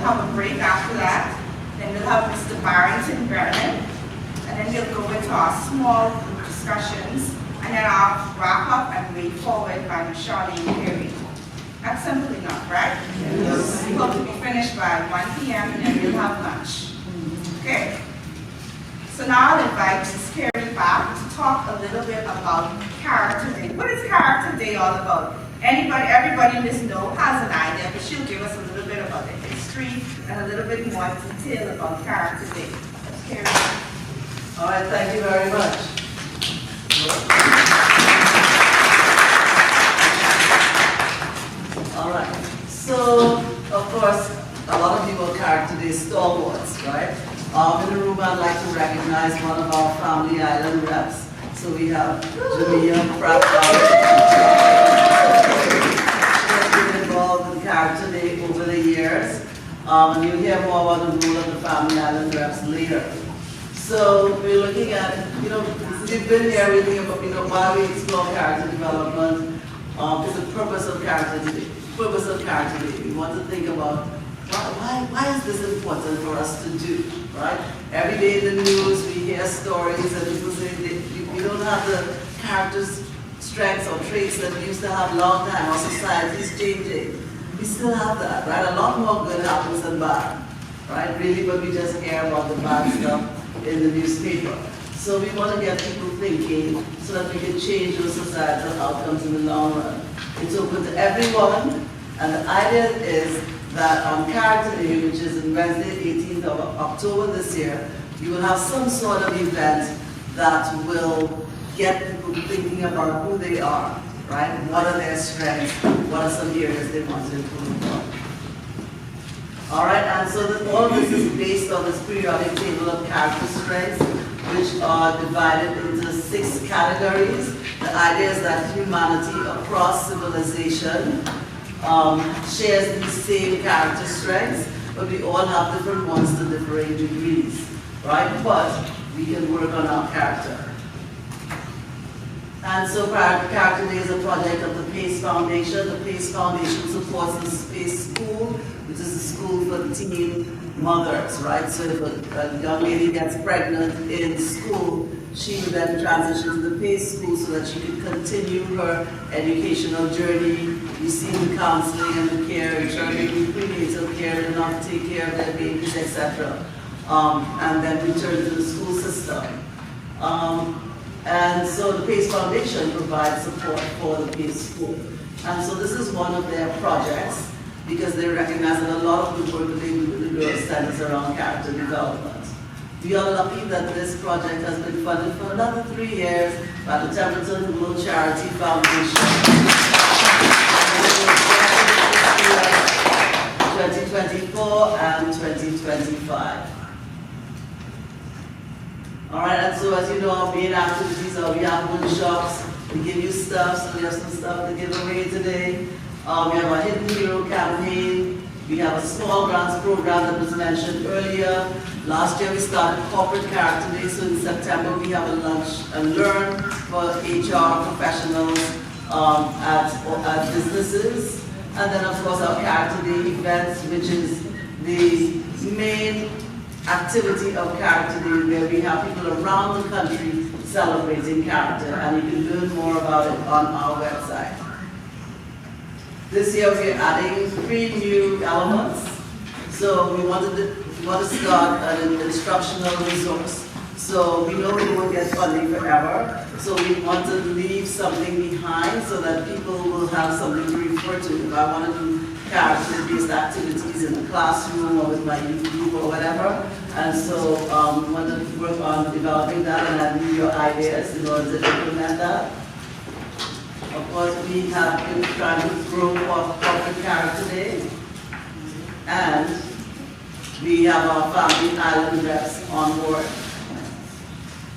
have a break after that. Then we'll have Mr. Barrington Brennen. And then we'll go into our small group discussions. And then I'll wrap up and way forward by Ms. Charlene Perry. That's simple enough, right? Yes. We hope to be finished by 1 p.m. and then we'll have lunch. Okay? So now I'll invite Ms. Carey back to talk a little bit about Character Day. What is Character Day all about? Everybody in this know has an idea, but she'll give us a little bit about the history and a little bit more detail about Character Day. Ms. Carey. All right, thank you very much. All right, so of course, a lot of people Character Day stalwarts, right? In the room, I'd like to recognize one of our Family Island reps. So we have Jamia Pratt. She has been involved in Character Day over the years. And you'll hear more about the role of the Family Island reps later. So we're looking at, we've been here reading about, why we explore character development. Is the purpose of Character Day. We want to think about why is this important for us to do, right? Every day in the news we hear stories and people say we don't have the character's strengths or traits that we used to have long time. Our society is changing. We still have that, right? A lot more good happens than bad, right? Really, but we just hear about the bad stuff in the newspaper. So we want to get people thinking so that we can change those societal outcomes in the long run. It's open to everyone, and the idea is that on Character Day, which is on Wednesday, 18th of October this year, you will have some sort of event that will get people thinking about who they are, right? What are their strengths? What are some areas they want to improve on? All right, and so all of this is based on this periodic table of character strengths, which are divided into 6 categories. The idea is that humanity across civilization shares these same character strengths, but we all have different ones to differing degrees, right? But we can work on our character. And so Character Day is a project of the PACE Foundation. The PACE Foundation supports the Space School, which is a school for teen mothers, right? So if a young lady gets pregnant in school, she will then transition to the PACE school so that she can continue her educational journey, receive the counseling and the care, ensuring prenatal care enough to take care of their babies, etc. And then return to the school system. And so the PACE Foundation provides support for the PACE school. And so this is one of their projects because they recognize that a lot of the work that they do with the girls centers around character development. We are lucky that this project has been funded for another 3 years by the Templeton World Charity Foundation. 2024 and 2025. All right, and so as you know, our main activities are we have workshops, we give you stuff, so we have some stuff to give away today. We have a Hidden Hero campaign. We have a small grants program that was mentioned earlier. Last year we started Corporate Character Day, so in September we have a lunch and learn for HR professionals at businesses. And then of course our Character Day events, which is the main activity of Character Day, where we have people around the country celebrating character, and you can learn more about it on our website. This year we are adding 3 new elements. So we want to start an instructional resource. So we know we won't get funding forever. So we want to leave something behind so that people will have something to refer to. If I want to do character-based activities in the classroom or with my youth group or whatever. And so we want to work on developing that, and I need your ideas in order to implement that. Of course, we have been trying to grow Corporate Character Day, and we have our Family Island reps on board.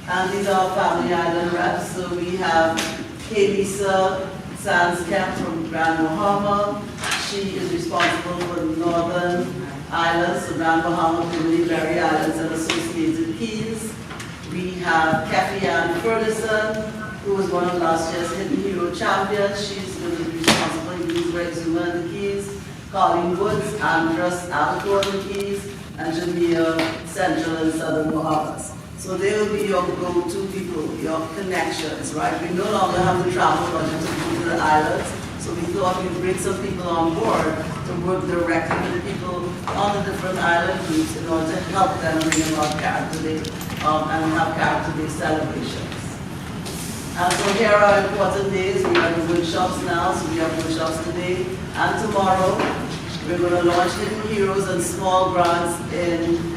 And these are our Family Island reps. So we have Lisa Sands-Kemp from Grand Bahama. She is responsible for the Northern Islands, so Grand Bahama, Trinity, Berry Islands, and associated keys. We have Kathy Ann Ferguson, who was one of last year's Hidden Hero champions. She's going to be responsible for Use Red Zuma and the keys. Carlyne Woods, Andros, Alcorn Keys, and Jamaica, Central and Southern Bahamas. So they will be your go-to people, your connections, right? We no longer have the travel budget to go to the islands, so we thought we'd bring some people on board to work directly with the people on the different island groups in order to help them bring about Character Day and have Character Day celebrations. And so here are important days. We have the workshops now, so we have workshops today and tomorrow. We're going to launch Hidden Heroes and Small Grants in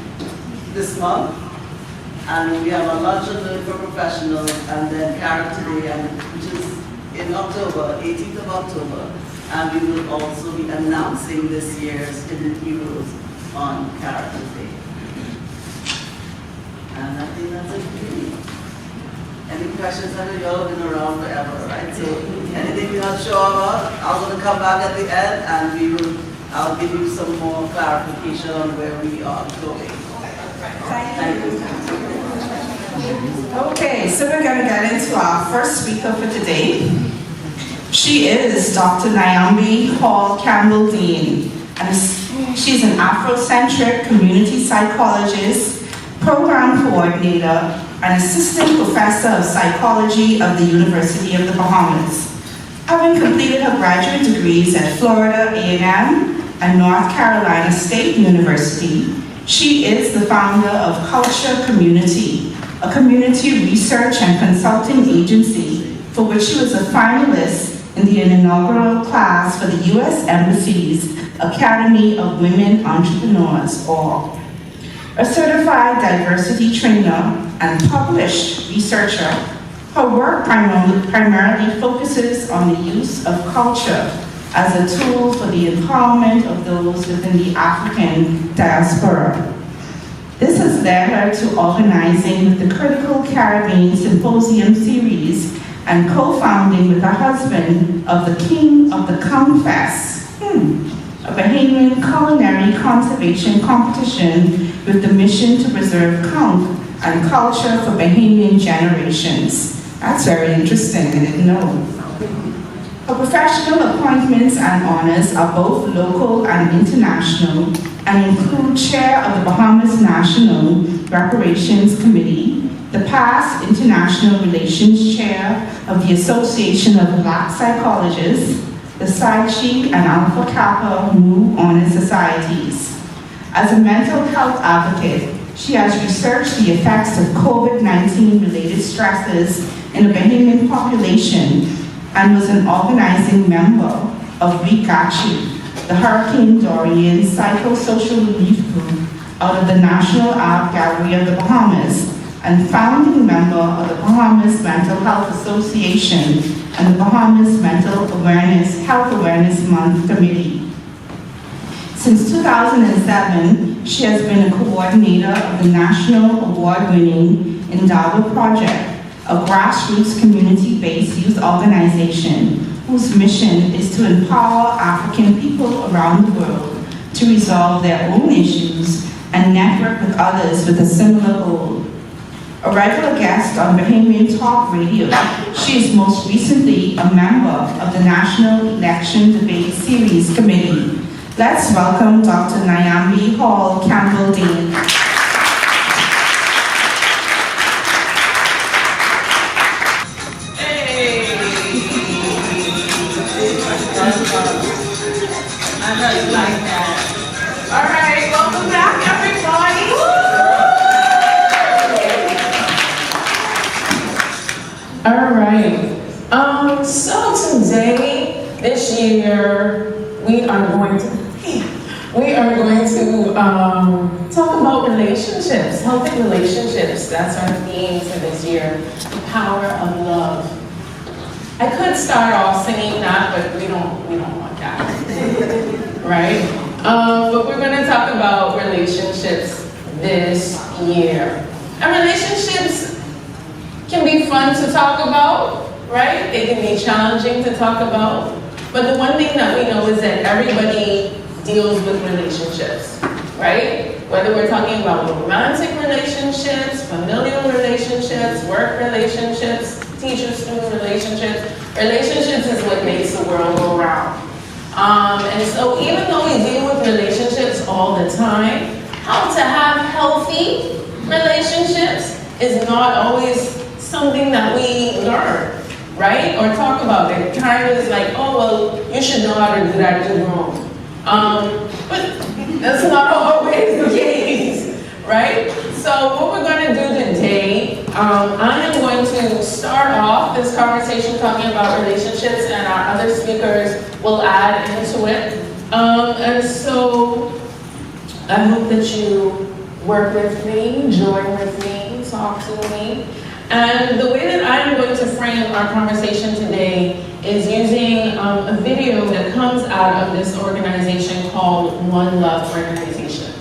this month. And we have a lunch and learn for professionals, and then Character Day, which is in October, 18th of October. And we will also be announcing this year's Hidden Heroes on Character Day. And I think that's it for me. Any questions? I know you all have been around forever, right? So anything you're not sure about, I'm going to come back at the end and I'll give you some more clarification on where we are going. Thank you. Okay, so we're going to get into our first speaker for today. She is Dr. Niambi Hall Campbell Dean, and she's an Afrocentric community psychologist, program coordinator, and assistant professor of psychology of the University of the Bahamas. Having completed her graduate degrees at Florida A&M and North Carolina State University, she is the founder of Culture Community, a community research and consulting agency for which she was a finalist in the inaugural class for the U.S. Embassy's Academy of Women Entrepreneurs, or a certified diversity trainer and published researcher. Her work primarily focuses on the use of culture as a tool for the empowerment of those within the African diaspora. This has led her to organizing with the Critical Caribbean Symposium series and co-founding with her husband of the King of the Conch Fest, a Bahamian culinary conservation competition with the mission to preserve conch and culture for Bahamian generations. That's very interesting, I didn't know. Her professional appointments and honors are both local and international and include Chair of the Bahamas National Reparations Committee, the past International Relations Chair of the Association of Black Psychologists, the Psi Chi and Alpha Kappa Mu Honor Societies. As a mental health advocate, she has researched the effects of COVID-19 related stresses in the Bahamian population and was an organizing member of RECACHI, the Hurricane Dorian Psychosocial Relief Group out of the National Art Gallery of the Bahamas, and founding member of the Bahamas Mental Health Association and the Bahamas Health Awareness Month Committee. Since 2007, she has been a coordinator of the National Award-winning Endawa Project, a grassroots community-based youth organization whose mission is to empower African people around the world to resolve their own issues and network with others with a similar goal. A regular guest on Bahamian Talk Radio, she is most recently a member of the National Election Debate Series Committee. Let's welcome Dr. Niambi Hall Campbell Dean. I know you like that. All right, welcome back, everybody. All right. So today, this year, we are going to talk about relationships, healthy relationships. That's our theme for this year, the power of love. I could start off singing that, but we don't want that, right? But we're going to talk about relationships this year. And relationships can be fun to talk about, right? They can be challenging to talk about. But the one thing that we know is that everybody deals with relationships, right? Whether we're talking about romantic relationships, familial relationships, work relationships, teacher-student relationships. Relationships is what makes the world go round. And so even though we time. How to have healthy relationships is not always something that we learn, right? Or talk about. It kind of is like, oh, well, you should know how to do that in the room. But that's not always the case, right? So what we're going to do today, I am going to start off this conversation talking about relationships, and our other speakers will add into it. And so I hope that you work with me, join with me, talk to me. And the way that I'm going to frame our conversation today is using a video that comes out of this organization called One Love Organization.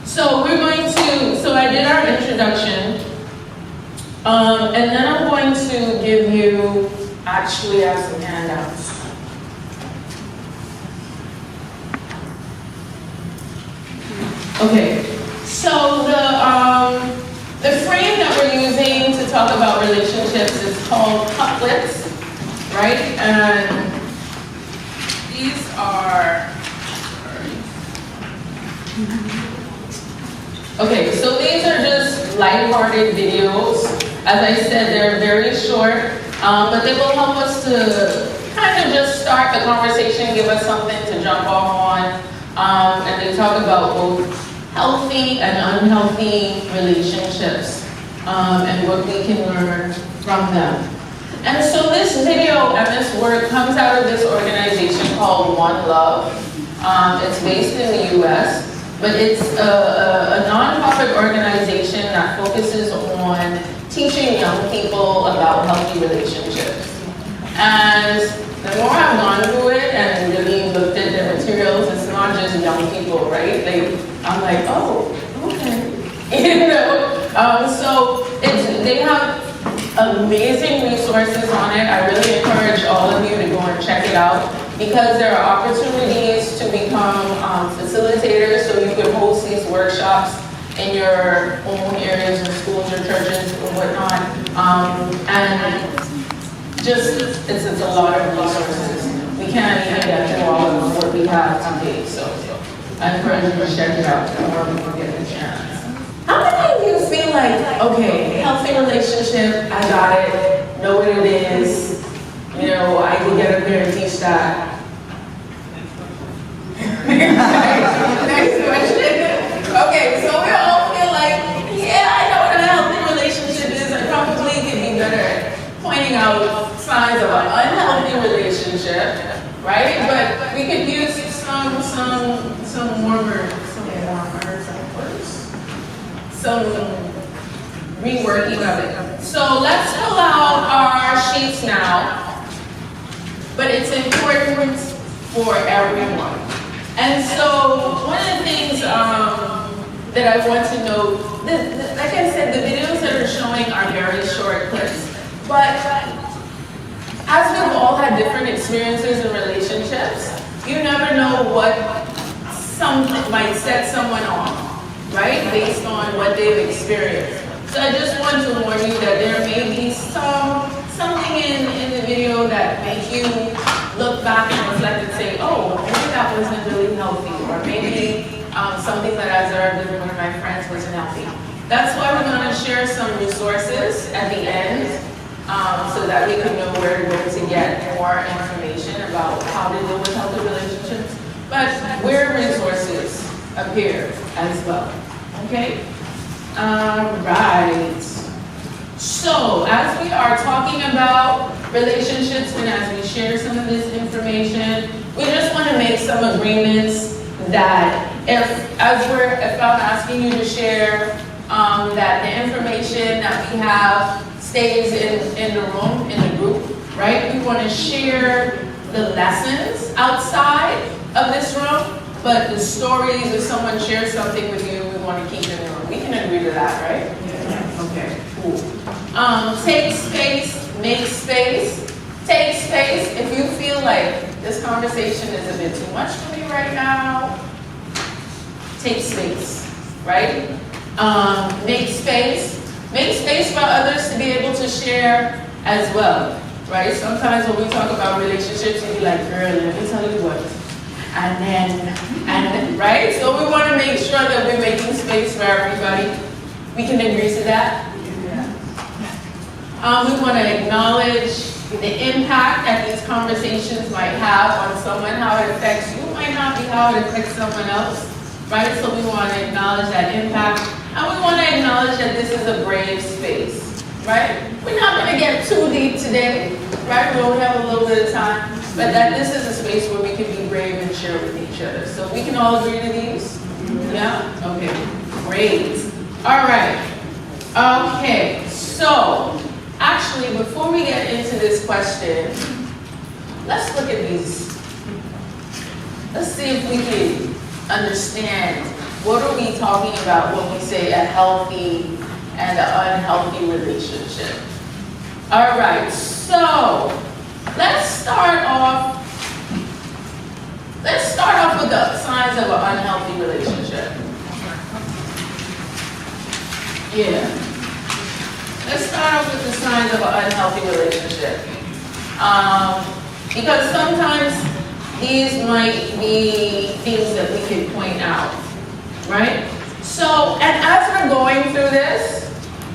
So we're going to, so I did our introduction, and then I'm going to give you, actually I have some handouts. Okay, so the frame that we're using to talk about relationships is called couplets, right? And these are, okay, so these are just lighthearted videos. As I said, they're very short, but they will help us to kind of just start the conversation, give us something to jump off on, and they talk about both healthy and unhealthy relationships, and what we can learn from them. And so this video and this work comes out of this organization called One Love. It's based in the US, but it's a nonprofit organization that focuses on teaching young people about healthy relationships. And the more I've gone through it and really looked at the materials, it's not just young people, right? I'm like, oh, okay. You know, so they have amazing resources on it. I really encourage all of you to go and check it out, because there are opportunities to become facilitators, so you can host these workshops in your own areas, your schools, your churches, and whatnot. And just, it's a lot of resources. We can't even get through all of what we have today, so I encourage you to check it out before we get the chance. How many of you feel like, okay, healthy relationship, I got it, know what it is, you know, I can get up there and teach that? Next question. Okay, so we all feel like, yeah, I know what a healthy relationship is. I probably could be better at pointing out signs of an unhealthy relationship, right? But we could use some warmer words, some reworking of it. So let's pull out our sheets now, but it's important for everyone. And so one of the things that I want to note, like I said, the videos that are showing are very short clips, but as we've all had different experiences in relationships, you never know what something might set someone off, right? Based on what they've experienced. So I just want to warn you that there may be something in the video that make you look back and reflect and say, oh, maybe that wasn't really healthy, or maybe something that I observed with one of my friends wasn't healthy. That's why we're going to share some resources at the end, so that we can know where to go to get more information about how to deal with healthy relationships, but where resources appear as well. Okay? Right. So, as we are talking about relationships and as we share some of this information, we just want to make some agreements that if I'm asking you to share that the information that we have stays in the room, in the group, right? We want to share the lessons outside of this room, but the stories, if someone shares something with you, we want to keep in the room. We can agree to that, right? Yeah. Okay, cool. Take space, make space. Take space. If you feel like this conversation is a bit too much for me right now, take space, right? Make space. Make space for others to be able to share as well, right? Sometimes when we talk about relationships, you be like, girl, let me tell you what. right? So we want to make sure that we're making space for everybody. We can agree to that? We want to acknowledge the impact that these conversations might have on someone, how it affects you might not be how it affects someone else, right? So we want to acknowledge that impact, and we want to acknowledge that this is a brave space, right? We're not going to get too deep today, right? We only have a little bit of time, but that this is a space where we can be brave and share with each other. So we can all agree to these? Yeah? Okay, great. All right. Okay, so actually, before we get into this question, let's look at these. Let's see if we can understand what are we talking about when we say a healthy and an unhealthy relationship. All right, so let's start off with the signs of an unhealthy relationship. Yeah. Let's start off with the signs of an unhealthy relationship. Because sometimes these might be things that we can point out, right? So, and as we're going through this,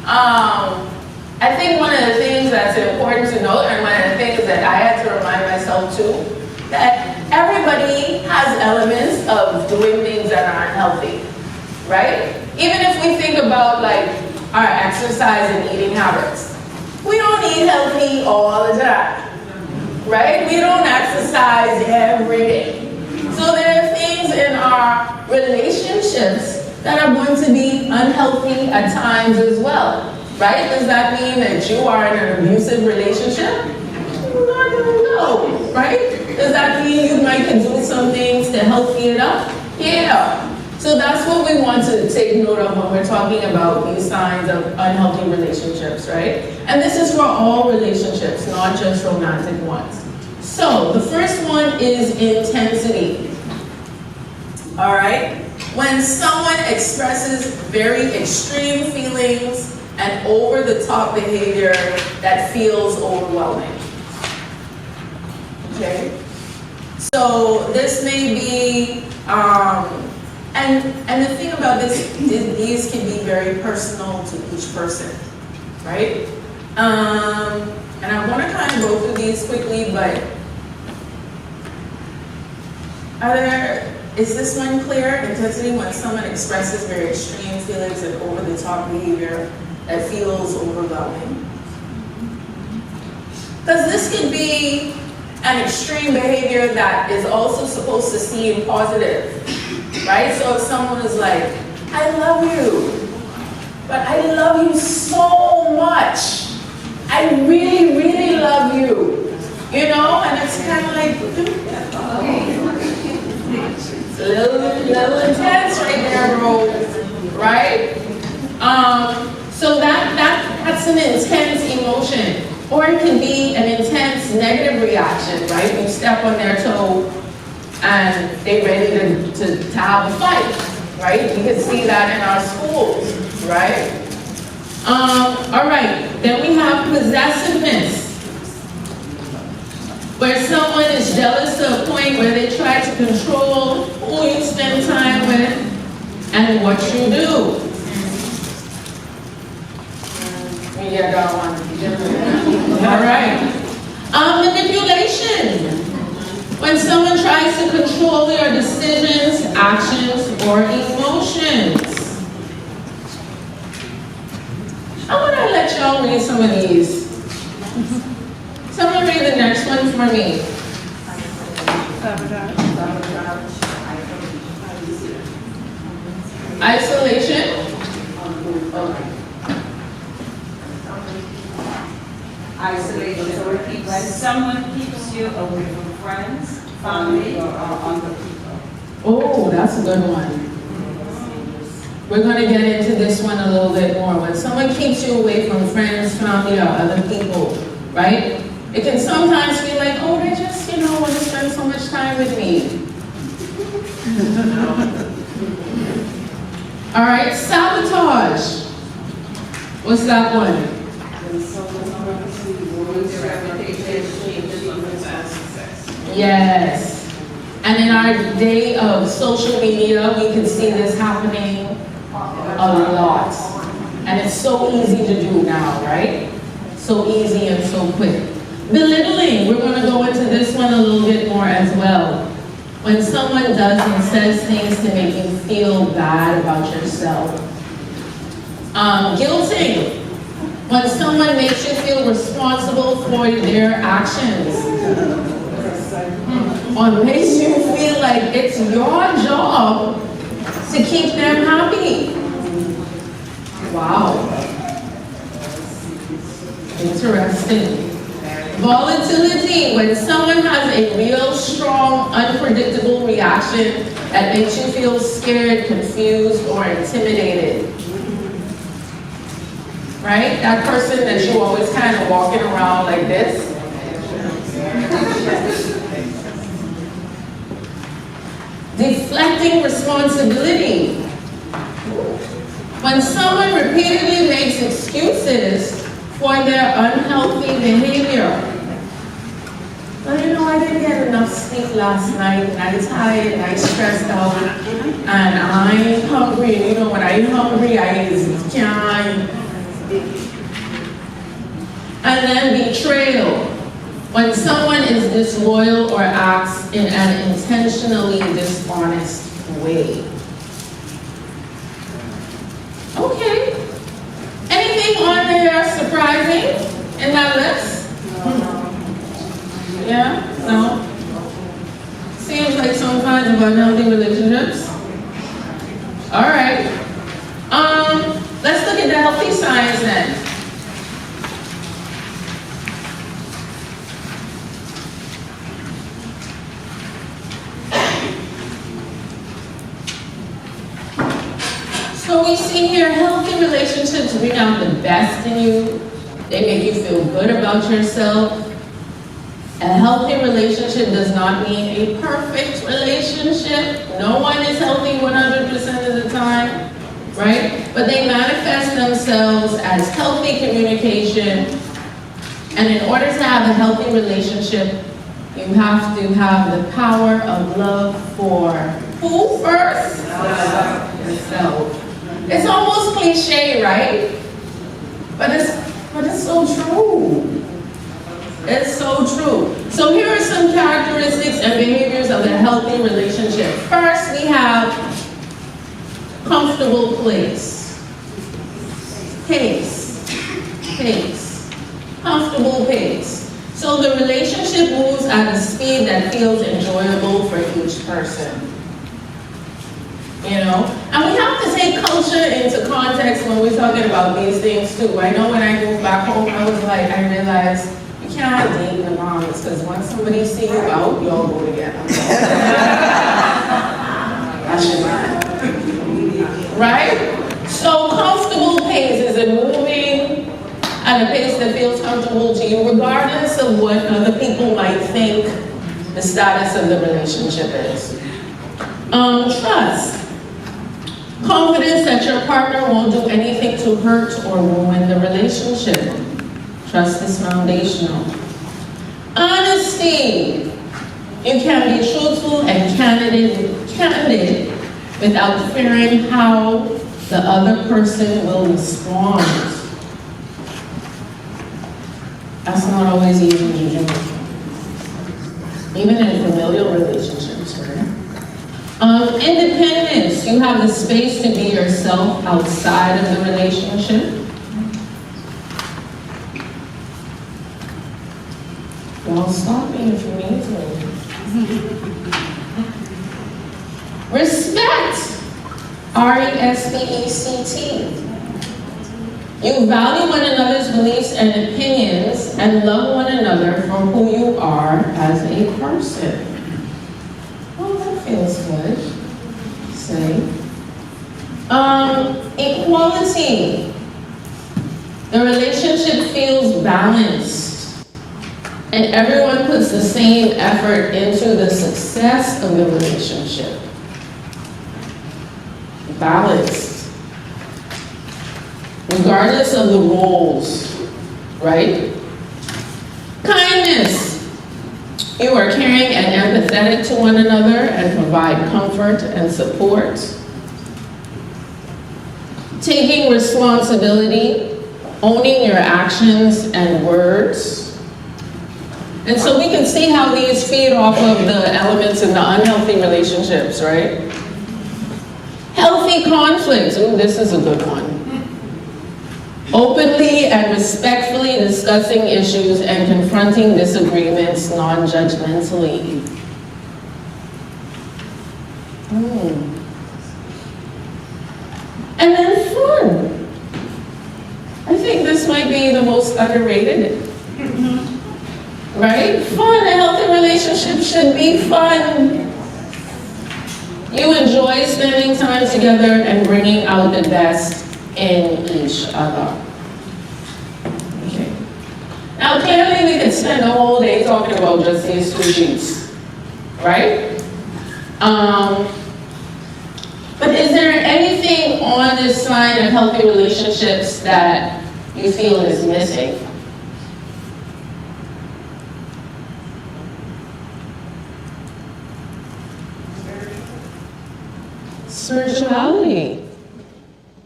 I think one of the things that's important to note, and one of the things that I had to remind myself too, that everybody has elements of doing things that are unhealthy, right? Even if we think about like our exercise and eating habits. We don't eat healthy all the time, right? We don't exercise every day. So there are things in our relationships that are going to be unhealthy at times as well, right? Does that mean that you are in an abusive relationship? No, right? Does that mean you might can do some things to healthy it up? Yeah. So that's what we want to take note of when we're talking about these signs of unhealthy relationships, right? And this is for all relationships, not just romantic ones. So the first one is intensity. All right? When someone expresses very extreme feelings and over-the-top behavior that feels overwhelming. Okay? So this may be, and the thing about this is these can be very personal to each person, right? And I want to kind of go through these quickly, but is this one clear? Intensity, when someone expresses very extreme feelings and over-the-top behavior that feels overwhelming. Because this can be an extreme behavior that is also supposed to seem positive. Right? So if someone is like, I love you, but I love you so much. I really, really love you. You know? And it's kind of like, it's a little intense right there, bro. Right? So that's an intense emotion. Or it can be an intense negative reaction, right? You step on their toe and they're ready to have a fight, right? You can see that in our schools, right? All right, then we have possessiveness, where someone is jealous to a point where they try to control who you spend time with and what you do. Yeah, that one. All right. Manipulation. When someone tries to control your decisions, actions, or emotions. I want to let y'all read some of these. Someone read the next one for me. Isolation. Isolation. So repeat. When someone keeps you away from friends, family, or other people. Oh, that's a good one. We're going to get into this one a little bit more. When someone keeps you away from friends, family, or other people, right? It can sometimes be like, oh, they just, want to spend so much time with me. All right, sabotage. What's that one? Yes. And in our day of social media, we can see this happening a lot. And it's so easy to do now, right? So easy and so quick. Belittling, we're going to go into this one a little bit more as well. When someone does and says things to make you feel bad about yourself. Guilting, when someone makes you feel responsible for their actions. Or makes you feel like it's your job to keep them happy. Wow. Interesting. Volatility, when someone has a real strong, unpredictable reaction that makes you feel scared, confused, or intimidated. Right? That person that you always kind of walking around like this. Deflecting responsibility. When someone repeatedly makes excuses for their unhealthy behavior. Well, you know, I didn't get enough sleep last night, and I'm tired, and I'm stressed out, and I'm hungry, and you know, when I'm hungry, I can't. And then betrayal. When someone is disloyal or acts in an intentionally dishonest way. Okay. Anything on there surprising in that list? Yeah? No? Seems like some kinds of unhealthy relationships. All right. Let's look at the healthy signs then. So we see here, healthy relationships bring out the best in you. They make you feel good about yourself. A healthy relationship does not mean a perfect relationship. No one is healthy 100% of the time, right? But they manifest themselves as healthy communication. And in order to have a healthy relationship, you have to have the power of love for who first? Yourself. It's almost cliche, right? But it's so true. It's so true. So here are some characteristics and behaviors of a healthy relationship. First, we have comfortable pace. Comfortable pace. So the relationship moves at a speed that feels enjoyable for each person. You know, and we have to take culture into context when we're talking about these things too. I know when I moved back home, I realized you can't date the moms because once somebody see you out, you all go together. That's your mind. Right? So comfortable pace is it moving at a pace that feels comfortable to you, regardless of what other people might think the status of the relationship is. Trust. Confidence that your partner won't do anything to hurt or ruin the relationship. Trust is foundational. Honesty. You can be truthful and candid without fearing how the other person will respond. That's not always easy to do. Even in familial relationships, right? Independence. You have the space to be yourself outside of the relationship. Well, stop me if you need to. Respect. R-E-S-P-E-C-T. You value one another's beliefs and opinions and love one another for who you are as a person. Oh, that feels good. Say. Equality. The relationship feels balanced, and everyone puts the same effort into the success of the relationship. Balanced. Regardless of the roles, right? Kindness. You are caring and empathetic to one another and provide comfort and support. Taking responsibility, owning your actions and words. And so we can see how these feed off of the elements in the unhealthy relationships, right? Healthy conflicts, ooh, this is a good one. Openly and respectfully discussing issues and confronting disagreements non-judgmentally. And then fun. I think this might be the most underrated. Right? Fun, a healthy relationship should be fun. You enjoy spending time together and bringing out the best in each other. Okay. Now clearly we could spend a whole day talking about just these two sheets, right? But is there anything on this side of healthy relationships that you feel is missing? Spirituality.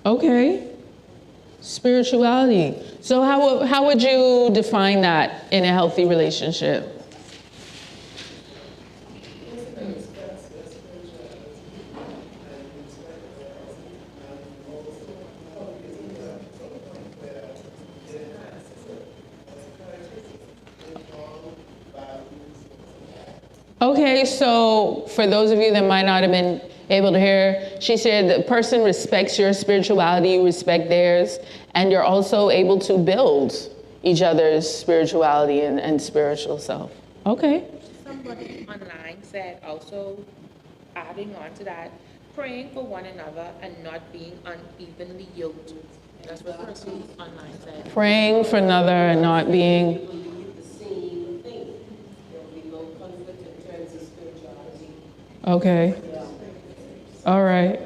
Okay. Spirituality. So how would you define that in a healthy relationship? Okay, so for those of you that might not have been able to hear, she said the person respects your spirituality, you respect theirs, and you're also able to build each other's spirituality and spiritual self. Okay. Somebody online said also, adding on to that, praying for one another and not being unevenly yoked. That's what the person online said. Praying for another and not being... Okay. All right.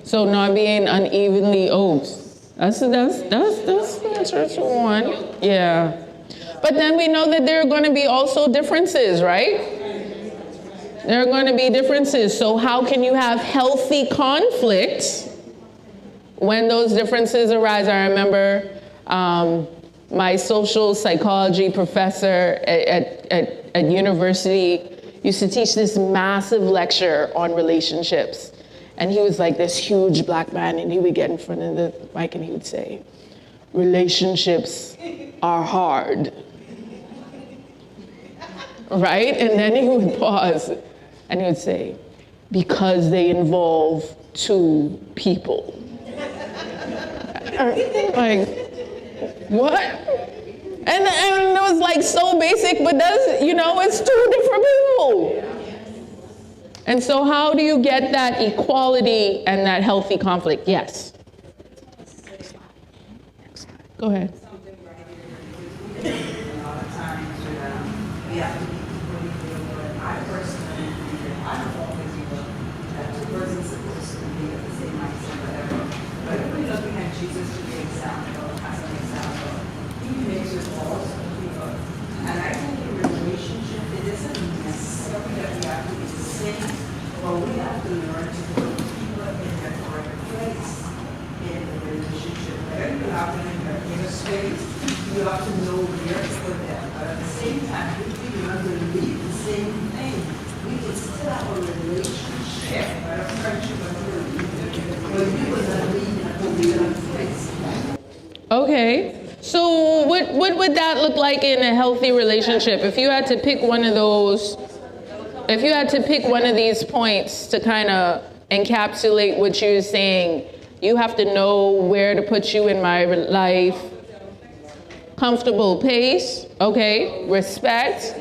So not being unevenly yoked. That's an interesting one. Yeah. But then we know that there are going to be also differences, right? There are going to be differences. So how can you have healthy conflict when those differences arise? I remember my social psychology professor at university used to teach this massive lecture on relationships. And he was like this huge black man, and he would get in front of the mic and he would say, relationships are hard. Right? And then he would pause and he would say, because they involve two people. Like, what? And it was like so basic, but that's, it's two different people. And so how do you get that equality and that healthy conflict? Yes. Go ahead. A lot of times we have to be equally good. I personally believe that I don't always feel that two persons supposed to be of the same mindset, whatever. But if we're looking at Jesus to be example, as an example, he makes us all people. And I think in a relationship, it isn't necessary that we have to be the same, but we have to learn to put people in their correct place in the relationship. Whether you have them in a space, you have to know where to put them. But at the same time, if we learn to believe the same thing, we can still have a relationship, but a friendship, but we will not be in a correct place. Okay. So what would that look like in a healthy relationship? If you had to pick one of those, if you had to pick one of these points to kind of encapsulate what you're saying, you have to know where to put you in my life. Comfortable pace, okay, respect.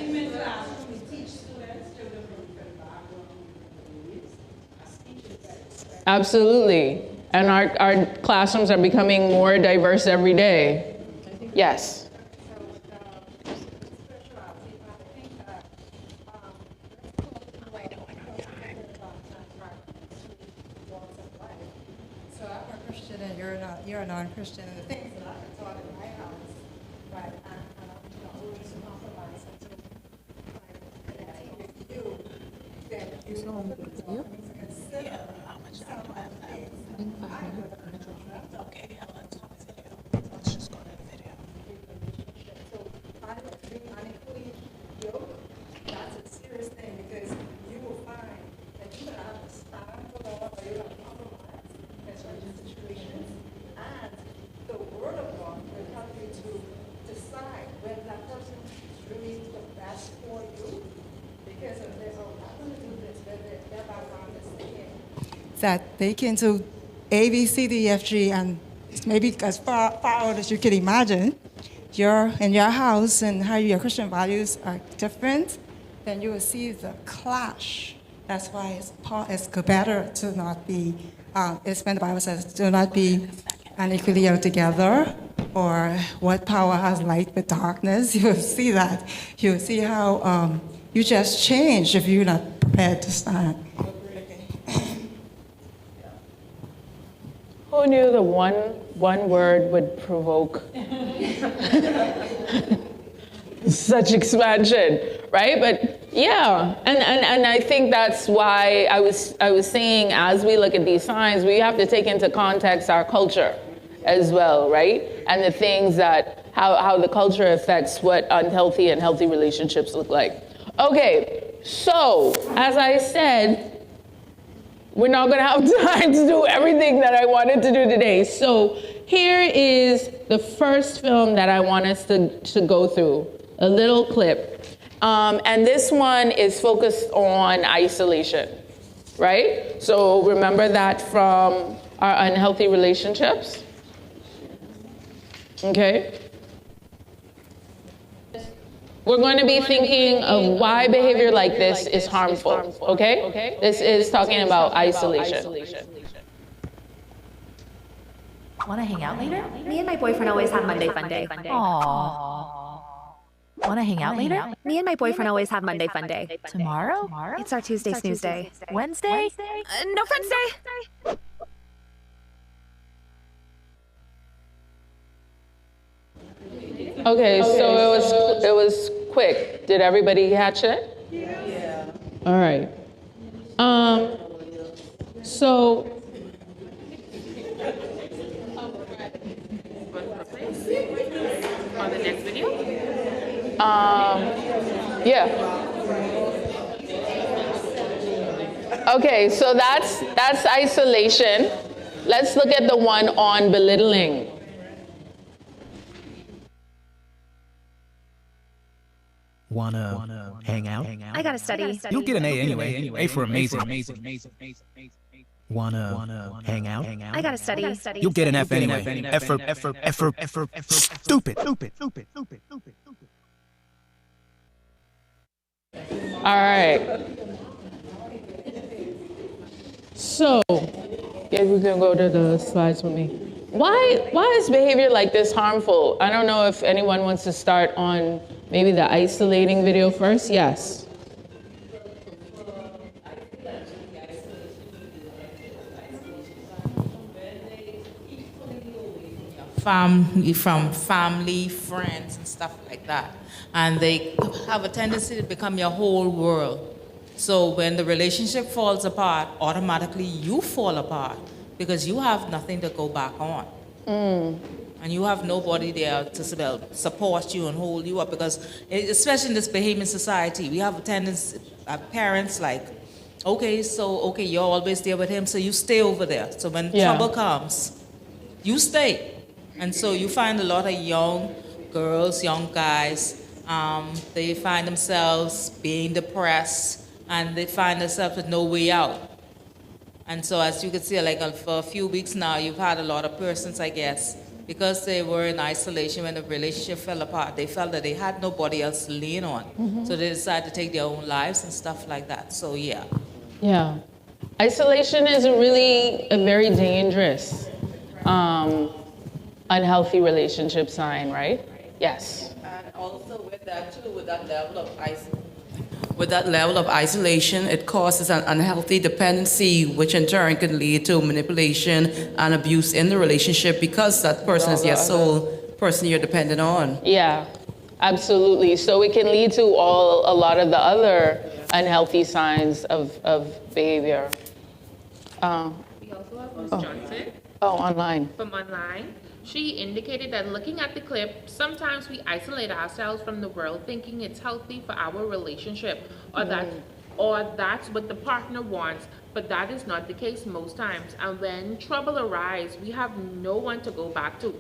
Absolutely. And our classrooms are becoming more diverse every day. Yes. So I'm a Christian and you're a non-Christian, and the things that I've been taught in my house, right? And I'm always compromise until That's a serious thing because you will find that you can have to stand for Lord or you have to compromise in certain situations. And the word of God will help you to decide whether that person is really the best for you. Because if there's a lot to do this, their background is thinking that they can do A, B, C, D, E, F, G, and maybe as far out as you can imagine. You're in your house and how your Christian values are different, then you will see the clash. That's why it's better to not be, it's when the Bible says, do not be unequally yoked together, or what power has light with darkness. You will see that. You will see how you just change if you're not prepared to stand. Who knew the one word would provoke such expansion, right? But yeah, and I think that's why I was saying, as we look at these signs, we have to take into context our culture as well, right? And the things that how the culture affects what unhealthy and healthy relationships look like. Okay, so as I said, we're not going to have time to do everything that I wanted to do today. So here is the first film that I want us to go through, a little clip. And this one is focused on isolation, right? So remember that from our unhealthy relationships? Okay. We're going to be thinking of why behavior like this is harmful, okay? This is talking about isolation. Want to hang out later? Me and my boyfriend always have Monday Fun Day. Aww. Want to hang out later? Me and my boyfriend always have Monday Fun Day. Tomorrow? It's our Tuesday snooze day. Wednesday? No Friends Day. Okay, so it was quick. Did everybody catch it? Yeah. All right. So On the next video? yeah. Okay, so that's isolation. Let's look at the one on belittling. Wanna hang out? I gotta study. You'll get an A anyway. A for amazing. Wanna hang out? I gotta study. You'll get an F anyway. F for stupid. All right. So, yeah, we can go to the slides with me. Why is behavior like this harmful? I don't know if anyone wants to start on maybe the isolating video first. Yes. From family, friends, and stuff like that. And they have a tendency to become your whole world. So when the relationship falls apart, automatically you fall apart because you have nothing to go back on. And you have nobody there to support you and hold you up, because especially in this behaving society, we have a tendency, parents like, okay, you're always there with him, so you stay over there. So when trouble comes, you stay. And so you find a lot of young girls, young guys, they find themselves being depressed, and they find themselves with no way out. And so as you can see, like for a few weeks now, you've had a lot of persons, I guess, because they were in isolation when the relationship fell apart, they felt that they had nobody else to lean on. So they decided to take their own lives and stuff like that. So yeah. Yeah. Isolation is really a very dangerous, unhealthy relationship sign, right? Yes. And also with that too, with that level of isolation, it causes an unhealthy dependency, which in turn can lead to manipulation and abuse in the relationship, because that person is your sole person you're dependent on. Yeah, absolutely. So it can lead to a lot of the other unhealthy signs of behavior. We also have Ms. Johnson Online. from online. She indicated that looking at the clip, sometimes we isolate ourselves from the world thinking it's healthy for our relationship or that's what the partner wants, but that is not the case most times. And when trouble arises, we have no one to go back to.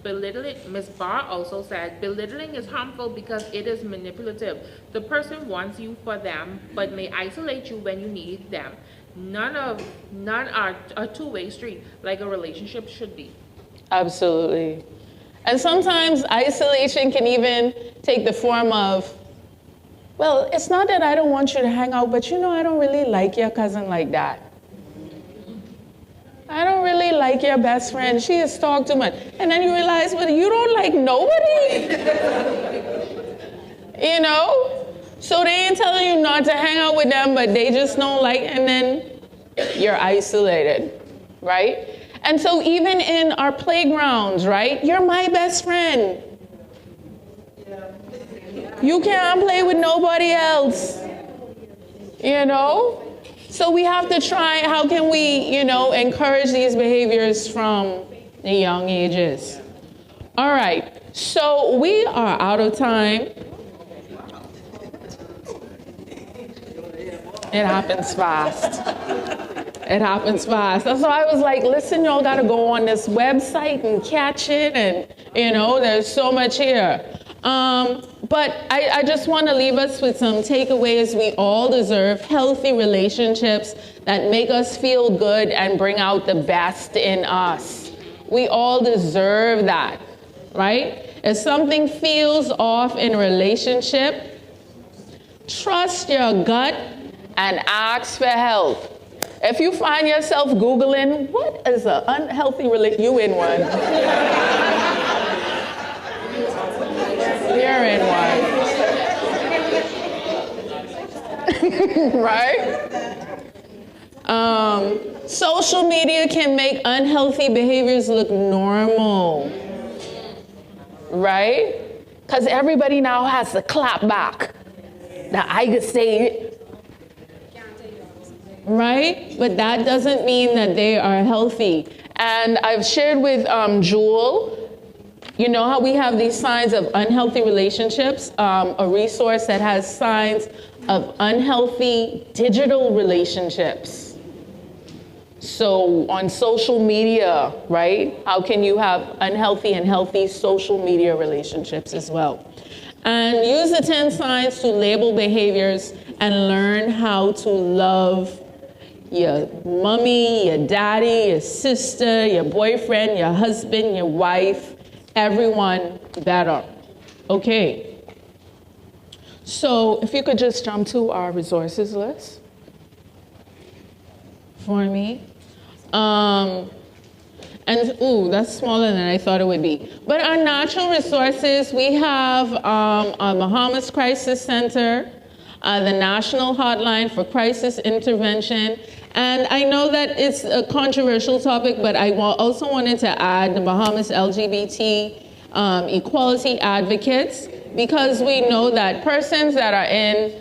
Belittling, Ms. Barr also said, belittling is harmful because it is manipulative. The person wants you for them, but may isolate you when you need them. None are a two-way street like a relationship should be. Absolutely. And sometimes isolation can even take the form of, well, it's not that I don't want you to hang out, but I don't really like your cousin like that. I don't really like your best friend. She has talked too much. And then you realize, well, you don't like nobody? So they ain't telling you not to hang out with them, but they just don't like, and then you're isolated, right? And so even in our playgrounds, right? You're my best friend. You can't play with nobody else, So we have to try, how can we, encourage these behaviors from the young ages? All right, so we are out of time. It happens fast. It happens fast. That's why I was like, listen, y'all gotta go on this website and catch it, and there's so much here. But I just want to leave us with some takeaways. We all deserve healthy relationships that make us feel good and bring out the best in us. We all deserve that, right? If something feels off in a relationship, trust your gut and ask for help. If you find yourself Googling, what is an unhealthy relationship? You in one. You're in one. Right? Social media can make unhealthy behaviors look normal. Right? Because everybody now has to clap back. Now I could say it. Right? But that doesn't mean that they are healthy. And I've shared with Jewel, how we have these signs of unhealthy relationships, a resource that has signs of unhealthy digital relationships. So on social media, right? How can you have unhealthy and healthy social media relationships as well? And use the 10 signs to label behaviors and learn how to love your mommy, your daddy, your sister, your boyfriend, your husband, your wife, everyone better. Okay. So if you could just jump to our resources list for me. That's smaller than I thought it would be. But our natural resources, we have our Bahamas Crisis Center, the National Hotline for Crisis Intervention. And I know that it's a controversial topic, but I also wanted to add the Bahamas LGBT Equality Advocates, because we know that persons that are in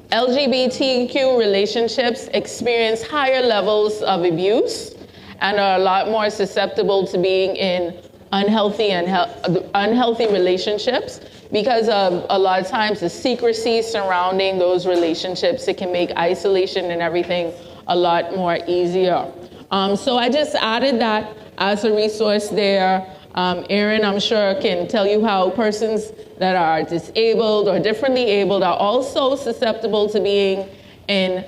LGBTQ relationships experience higher levels of abuse and are a lot more susceptible to being in unhealthy relationships because of a lot of times the secrecy surrounding those relationships. It can make isolation and everything a lot more easier. So I just added that as a resource there. Erin, I'm sure, can tell you how persons that are disabled or differently abled are also susceptible to being in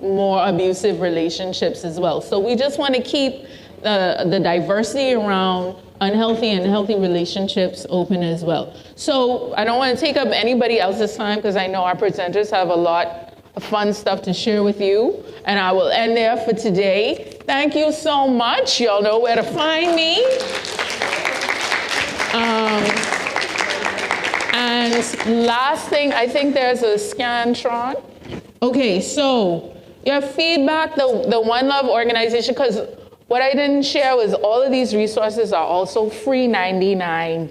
more abusive relationships as well. So we just want to keep the diversity around unhealthy and healthy relationships open as well. So I don't want to take up anybody else's time because I know our presenters have a lot of fun stuff to share with you. And I will end there for today. Thank you so much. Y'all know where to find me. And last thing, I think there's a Scantron. Okay, so your feedback, the One Love organization, because what I didn't share was all of these resources are also free 99.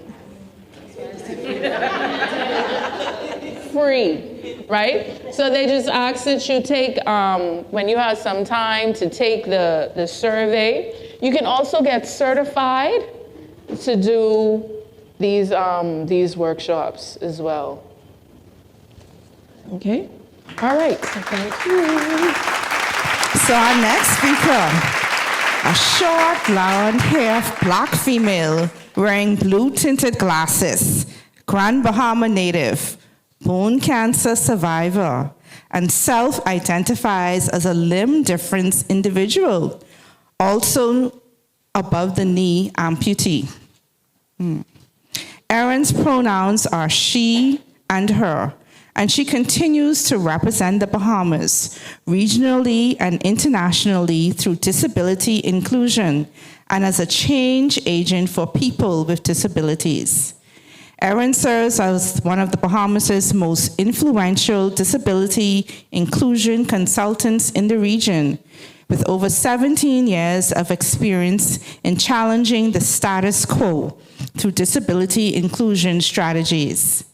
Free. right? So they just ask that you take, when you have some time, to take the survey. You can also get certified to do these workshops as well. Okay? All right, so thank you. So our next speaker, a short, blonde-haired black female wearing blue-tinted glasses, Grand Bahama native, bone cancer survivor, and self-identifies as a limb difference individual, also above the knee amputee. Erin's pronouns are she and her, and she continues to represent the Bahamas regionally and internationally through disability inclusion and as a change agent for people with disabilities. Erin serves as one of the Bahamas' most influential disability inclusion consultants in the region, with over 17 years of experience in challenging the status quo through disability inclusion strategies.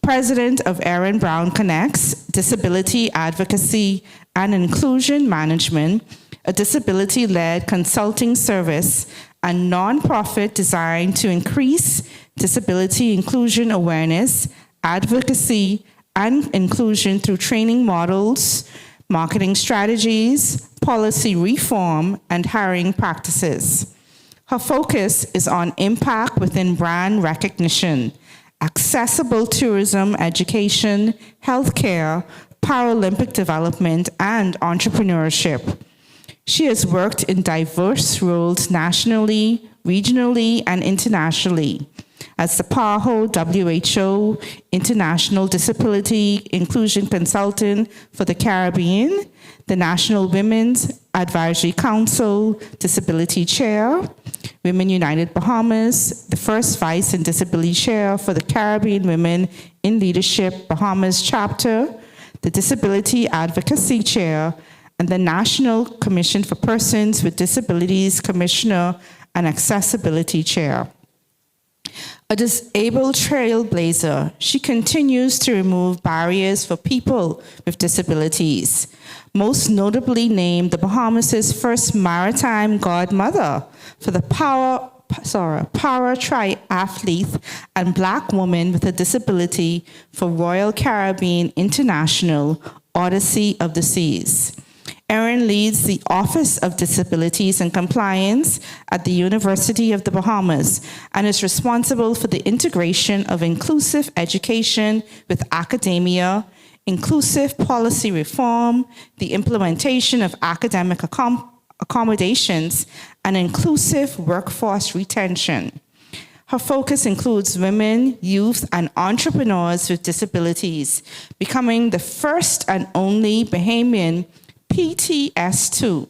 President of Erin Brown Connects, Disability Advocacy and Inclusion Management, a disability-led consulting service and nonprofit designed to increase disability inclusion awareness, advocacy, and inclusion through training models, marketing strategies, policy reform, and hiring practices. Her focus is on impact within brand recognition, accessible tourism, education, healthcare, Paralympic development, and entrepreneurship. She has worked in diverse roles nationally, regionally, and internationally as the PAHO WHO International Disability Inclusion Consultant for the Caribbean, the National Women's Advisory Council Disability Chair, Women United Bahamas, the first Vice and Disability Chair for the Caribbean Women in Leadership Bahamas Chapter, the Disability Advocacy Chair, and the National Commission for Persons with Disabilities Commissioner and Accessibility Chair. A disabled trailblazer, she continues to remove barriers for people with disabilities, most notably named the Bahamas' first maritime godmother for the para triathlete and Black woman with a disability for Royal Caribbean International Odyssey of the Seas. Erin leads the Office of Disabilities and Compliance at the University of the Bahamas and is responsible for the integration of inclusive education with academia, inclusive policy reform, the implementation of academic accommodations, and inclusive workforce retention. Her focus includes women, youth, and entrepreneurs with disabilities, becoming the first and only Bahamian PTS2,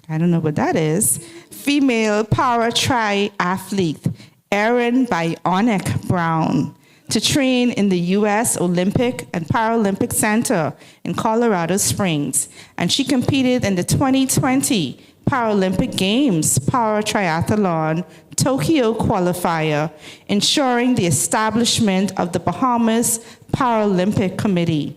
I don't know what that is, female para triathlete, Erin Brown, to train in the U.S. Olympic and Paralympic Center in Colorado Springs, and she competed in the 2020 Paralympic Games Para Triathlon Tokyo qualifier, ensuring the establishment of the Bahamas Paralympic Committee.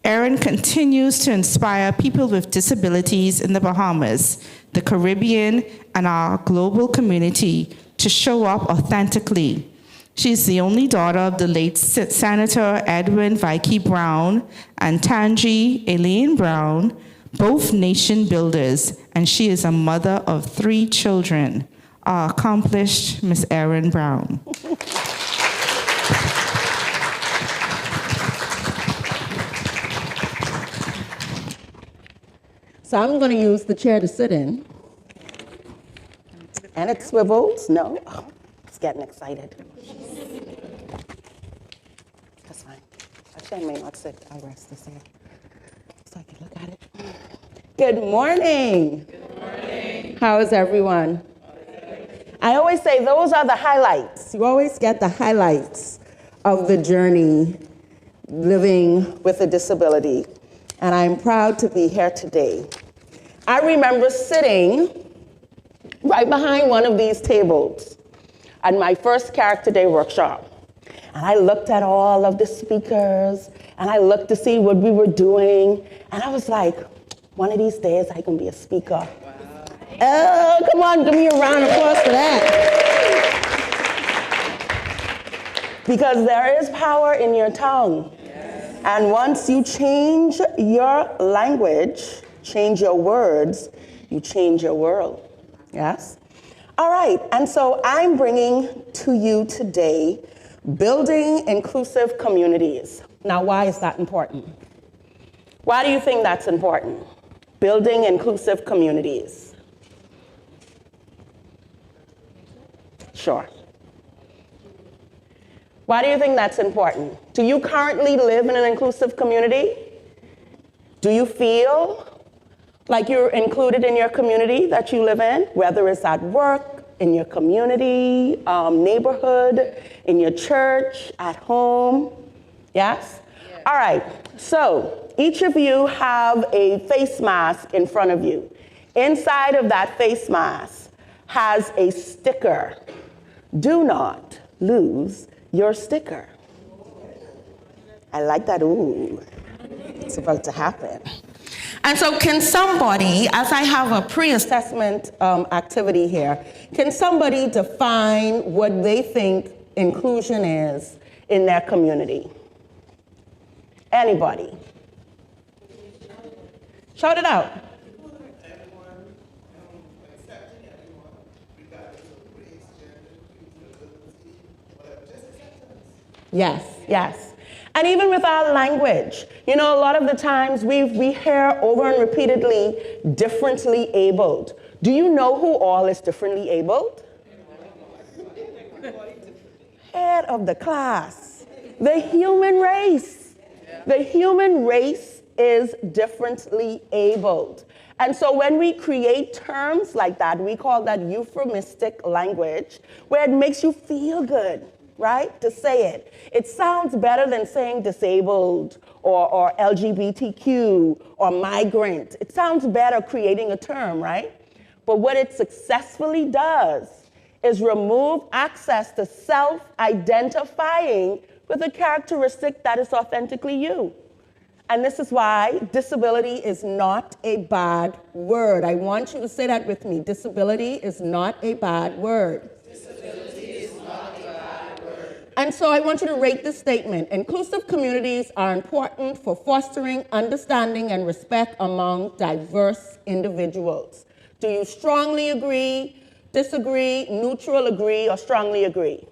Erin continues to inspire people with disabilities in the Bahamas, the Caribbean, and our global community to show up authentically. She's the only daughter of the late Senator Edwin Vikey Brown and Tangi Elaine Brown, both nation builders, and she is a mother of 3 children. Our accomplished Miss Erin Brown. So I'm going to use the chair to sit in. And it swivels. No, it's getting excited. That's fine. Actually, I may not sit. I'll rest this here so I can look at it. Good morning. Good morning. How is everyone? I always say those are the highlights. You always get the highlights of the journey living with a disability. And I'm proud to be here today. I remember sitting right behind one of these tables at my first Character Day workshop. And I looked at all of the speakers, and I looked to see what we were doing, and I was like, one of these days I can be a speaker. Wow. Oh, come on, give me a round of applause for that. Because there is power in your tongue. Yes. And once you change your language, change your words, you change your world. Yes? All right, and so I'm bringing to you today building inclusive communities. Now, why is that important? Why do you think that's important? Building inclusive communities. Sure. Why do you think that's important? Do you currently live in an inclusive community? Do you feel like you're included in your community that you live in, whether it's at work, in your community, neighborhood, in your church, at home? Yes? Yeah. All right, so each of you have a face mask in front of you. Inside of that face mask has a sticker. Do not lose your sticker. I like that, ooh, it's about to happen. And so can somebody, as I have a pre-assessment activity here, can somebody define what they think inclusion is in their community? Anybody? Shout it out. Yes, yes. And even with our language, you know, a lot of the times we hear over and repeatedly differently abled. Do you know who all is differently abled? Head of the class, the human race. The human race is differently abled. And so when we create terms like that, we call that euphemistic language, where it makes you feel good, right, to say it. It sounds better than saying disabled or LGBTQ or migrant. It sounds better creating a term, right? But what it successfully does is remove access to self-identifying with a characteristic that is authentically you. And this is why disability is not a bad word. I want you to say that with me. Disability is not a bad word. And so I want you to rate this statement. Inclusive communities are important for fostering understanding and respect among diverse individuals. Do you strongly agree, disagree, neutral agree, or strongly agree?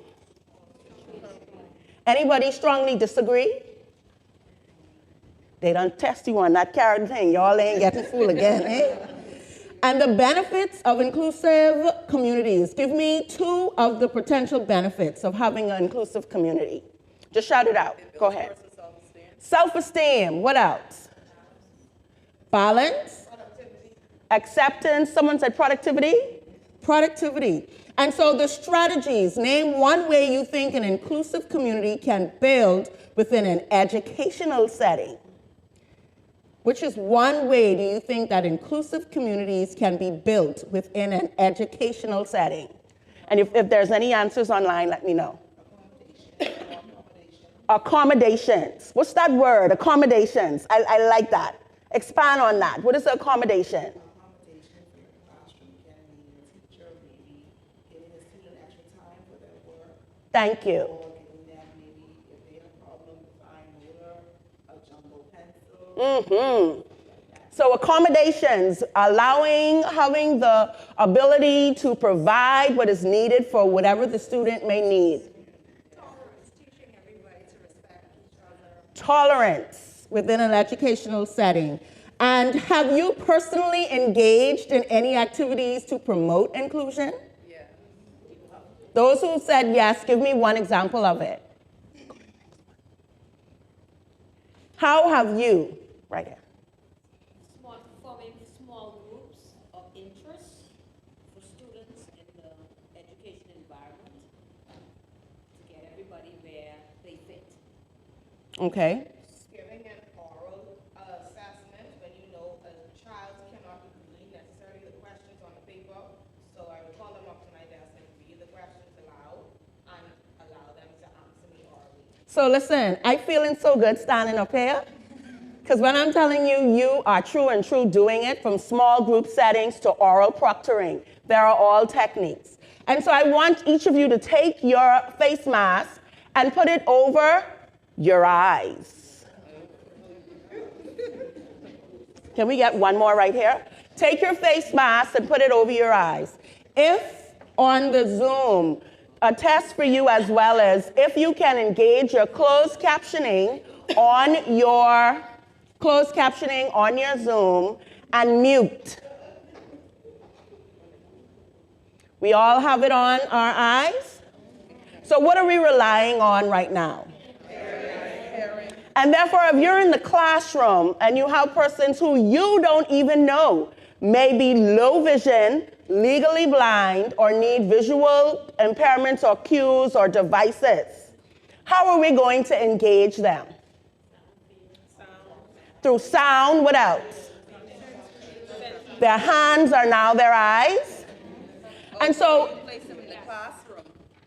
Anybody strongly disagree? They don't test you on that carrot thing. Y'all ain't getting fooled again, eh? And the benefits of inclusive communities. Give me 2 of the potential benefits of having an inclusive community. Just shout it out. Go ahead. Self-esteem. What else? Balance. Acceptance. Someone said productivity. Productivity. And so the strategies. Name one way you think an inclusive community can build within an educational setting. Which is one way do you think that inclusive communities can be built within an educational setting? And if there's any answers online, let me know. Accommodations. What's that word? Accommodations. I like that. Expand on that. What is an accommodation? Thank you. Mm-hmm. So accommodations, having the ability to provide what is needed for whatever the student may need. Tolerance, teaching everybody to respect each other. Tolerance within an educational setting. And have you personally engaged in any activities to promote inclusion? Yeah. Those who said yes, give me one example of it. How have you? Right here. Forming small groups of interest for students in the education environment to get everybody where they fit. Okay. Giving an oral assessment when you know a child cannot read necessarily the questions on the paper. So I would call them up to my desk and read the questions aloud and allow them to answer me orally. So listen, I'm feeling so good standing up here. Because when I'm telling you, you are true and true doing it, from small group settings to oral proctoring. There are all techniques. And so I want each of you to take your face mask and put it over your eyes. Can we get one more right here? Take your face mask and put it over your eyes. If on the Zoom, a test for you as well as if you can engage your closed captioning on your Zoom and mute. We all have it on our eyes? So what are we relying on right now? And therefore, if you're in the classroom and you have persons who you don't even know may be low vision, legally blind, or need visual impairments or cues or devices, how are we going to engage them? Through sound, what else? Their hands are now their eyes. And so,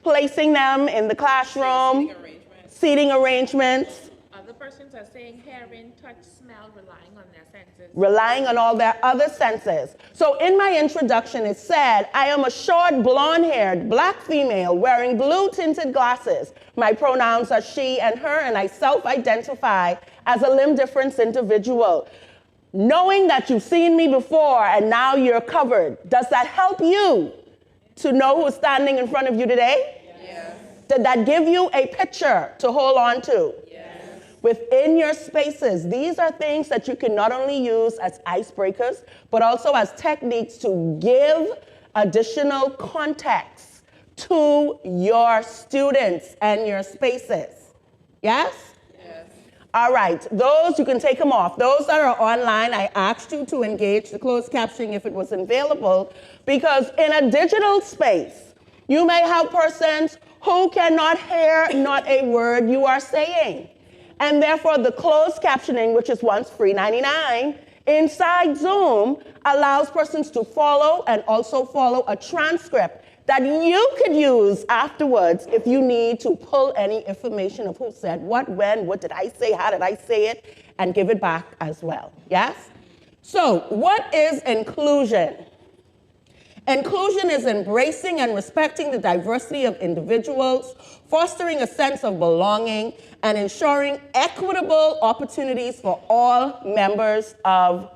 placing them in the classroom, seating arrangements. Other persons are saying hearing, touch, smell, relying on their senses. Relying on all their other senses. So in my introduction, it said, I am a short, blonde-haired, black female wearing blue-tinted glasses. My pronouns are she and her, and I self-identify as a limb difference individual. Knowing that you've seen me before and now you're covered, does that help you to know who's standing in front of you today? Yes. Did that give you a picture to hold on to? Yes. Within your spaces, these are things that you can not only use as icebreakers, but also as techniques to give additional context to your students and your spaces. Yes? All right, those, you can take them off. Those that are online, I asked you to engage the closed captioning if it was available, because in a digital space, you may have persons who cannot hear not a word you are saying. And therefore, the closed captioning, which is once free 99, inside Zoom, allows persons to follow and also follow a transcript that you could use afterwards if you need to pull any information of who said what, when, what did I say, how did I say it, and give it back as well, yes? So what is inclusion? Inclusion is embracing and respecting the diversity of individuals, fostering a sense of belonging, and ensuring equitable opportunities for all members of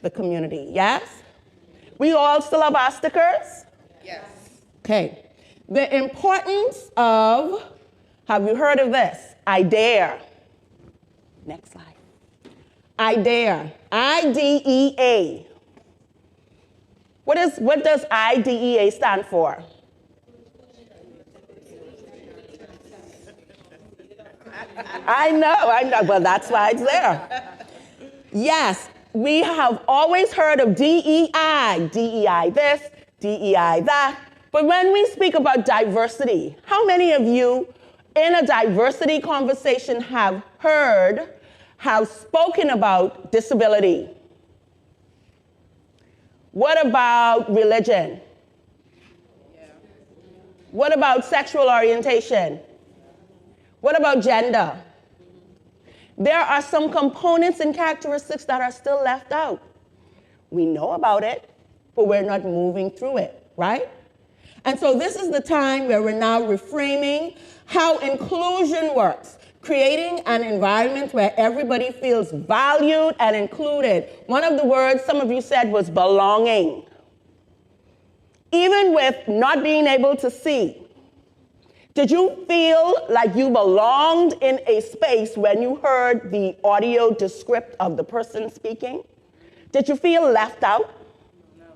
the community, yes? We all still have our stickers? Yes. Okay, the importance of, have you heard of this? I dare. Next slide. I dare. IDEA. What does IDEA stand for? I know, well, that's why it's there. Yes, we have always heard of DEI, DEI this, DEI that. But when we speak about diversity, how many of you in a diversity conversation have spoken about disability? What about religion? What about sexual orientation? What about gender? There are some components and characteristics that are still left out. We know about it, but we're not moving through it, right? And so this is the time where we're now reframing how inclusion works, creating an environment where everybody feels valued and included. One of the words some of you said was belonging. Even with not being able to see, did you feel like you belonged in a space when you heard the audio descript of the person speaking? Did you feel left out? No.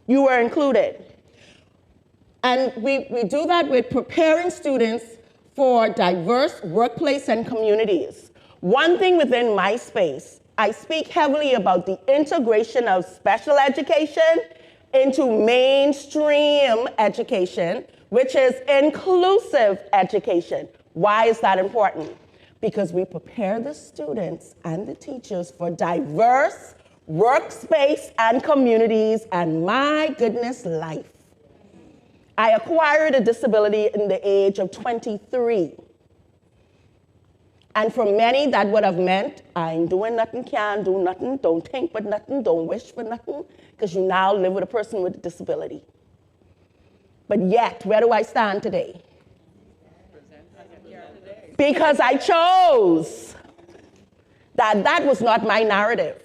You were included. And we do that with preparing students for diverse workplace and communities. One thing within my space, I speak heavily about the integration of special education into mainstream education, which is inclusive education. Why is that important? Because we prepare the students and the teachers for diverse workspace and communities, and my goodness, life. I acquired a disability in the age of 23. And for many, that would have meant, I ain't doing nothing, can't do nothing, don't think but nothing, don't wish for nothing, because you now live with a person with a disability. But yet, where do I stand today? Because I chose that was not my narrative,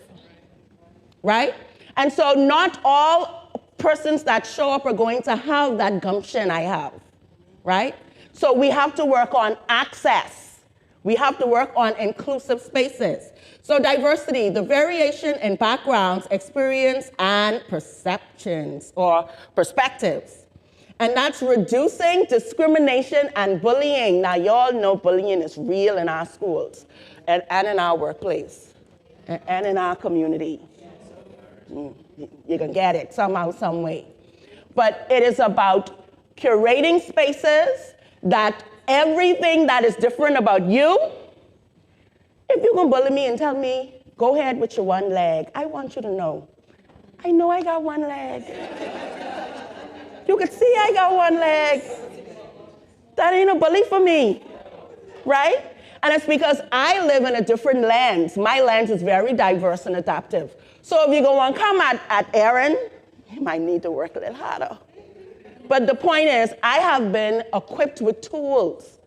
right? And so not all persons that show up are going to have that gumption I have, right? So we have to work on access. We have to work on inclusive spaces. So diversity, the variation in backgrounds, experience, and perceptions or perspectives. And that's reducing discrimination and bullying. Now, y'all know bullying is real in our schools and in our workplace and in our community. You can get it somehow, some way. But it is about curating spaces that everything that is different about you, if you're gonna bully me and tell me, go ahead with your one leg, I want you to know I got one leg. You can see I got one leg. That ain't a bully for me, right? And it's because I live in a different lens. My lens is very diverse and adaptive. So if you go on, come at Erin, you might need to work a little harder. But the point is, I have been equipped with tools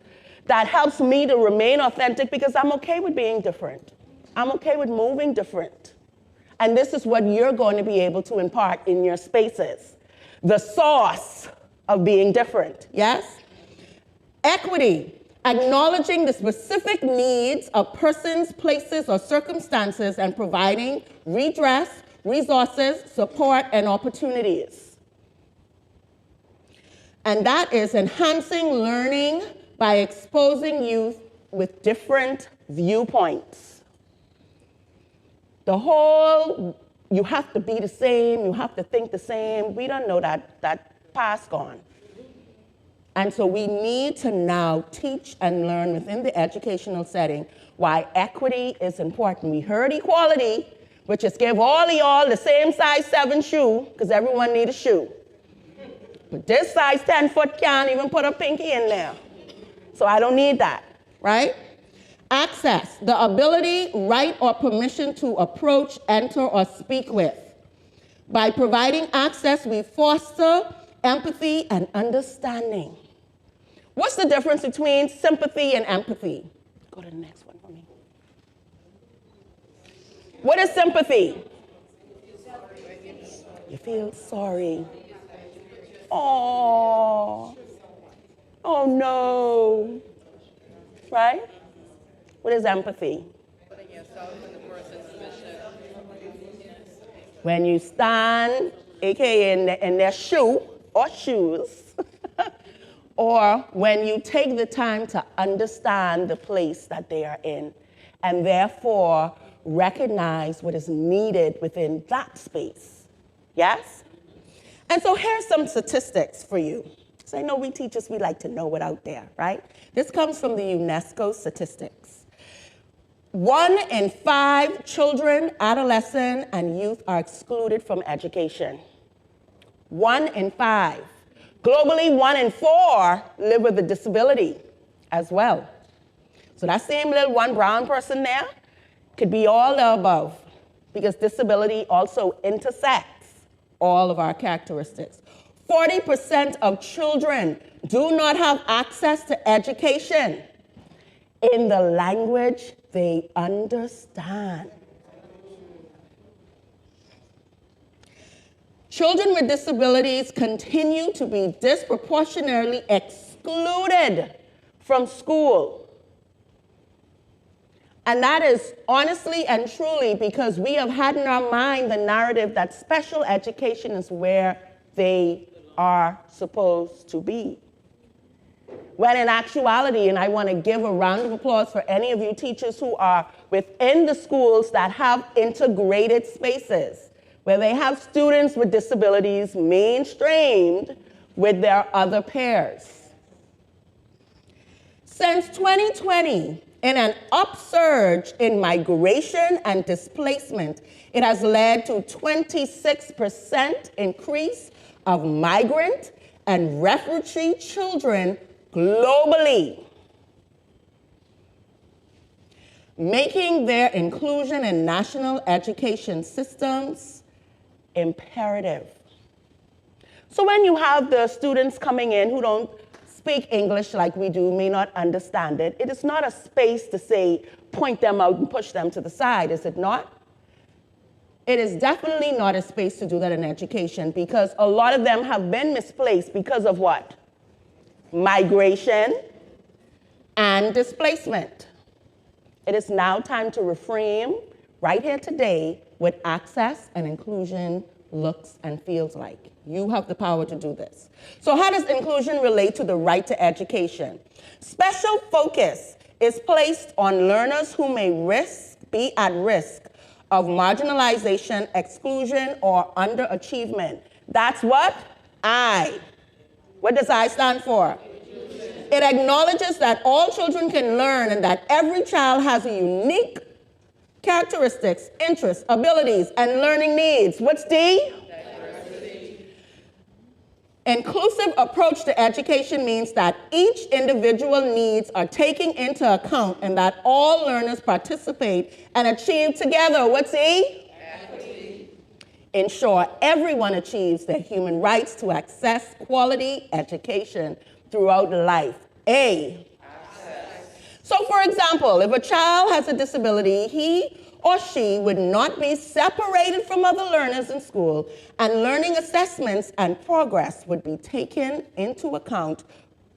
that helps me to remain authentic because I'm okay with being different. I'm okay with moving different. And this is what you're going to be able to impart in your spaces. The source of being different, yes? Equity, acknowledging the specific needs of persons, places, or circumstances and providing redress, resources, support, and opportunities. And that is enhancing learning by exposing youth with different viewpoints. The whole, you have to be the same, you have to think the same, we don't know that past gone. And so we need to now teach and learn within the educational setting why equity is important. We heard equality, which is give all of y'all the same size 7 shoe, because everyone needs a shoe. But this size 10 foot can't even put a pinky in there. So I don't need that, right? Access, the ability, right, or permission to approach, enter, or speak with. By providing access, we foster empathy and understanding. What's the difference between sympathy and empathy? Go to the next one for me. What is sympathy? You feel sorry. Oh no, right? What is empathy? Putting yourself in the person's position. When you stand, aka in their shoe or shoes, or when you take the time to understand the place that they are in, and therefore recognize what is needed within that space. Yes? And so here's some statistics for you. So I know we teachers, we like to know what's out there, right? This comes from the UNESCO statistics. 1 in 5 children, adolescents, and youth are excluded from education. 1 in 5. Globally, 1 in 4 live with a disability as well. So that same little one brown person there could be all the above, because disability also intersects all of our characteristics. 40% of children do not have access to education in the language they understand. Children with disabilities continue to be disproportionately excluded from school. And that is honestly and truly because we have had in our mind the narrative that special education is where they are supposed to be. When in actuality, and I want to give a round of applause for any of you teachers who are within the schools that have integrated spaces, where they have students with disabilities mainstreamed with their other peers. Since 2020, in an upsurge in migration and displacement, it has led to 26% increase of migrant and refugee children globally. making their inclusion in national education systems imperative. So when you have the students coming in who don't speak English like we do, may not understand it, it is not a space to say, point them out and push them to the side, is it not? It is definitely not a space to do that in education, because a lot of them have been misplaced because of what? Migration and displacement. It is now time to reframe right here today what access and inclusion looks and feels like. You have the power to do this. So how does inclusion relate to the right to education? Special focus is placed on learners who may be at risk of marginalization, exclusion, or underachievement. That's what? I. What does I stand for? It acknowledges that all children can learn and that every child has a unique characteristics, interests, abilities, and learning needs. What's D? Inclusive approach to education means that each individual needs are taken into account and that all learners participate and achieve together. What's E? Equity. Ensure everyone achieves their human rights to access quality education throughout life. A. Access. So for example, if a child has a disability, he or she would not be separated from other learners in school, and learning assessments and progress would be taken into account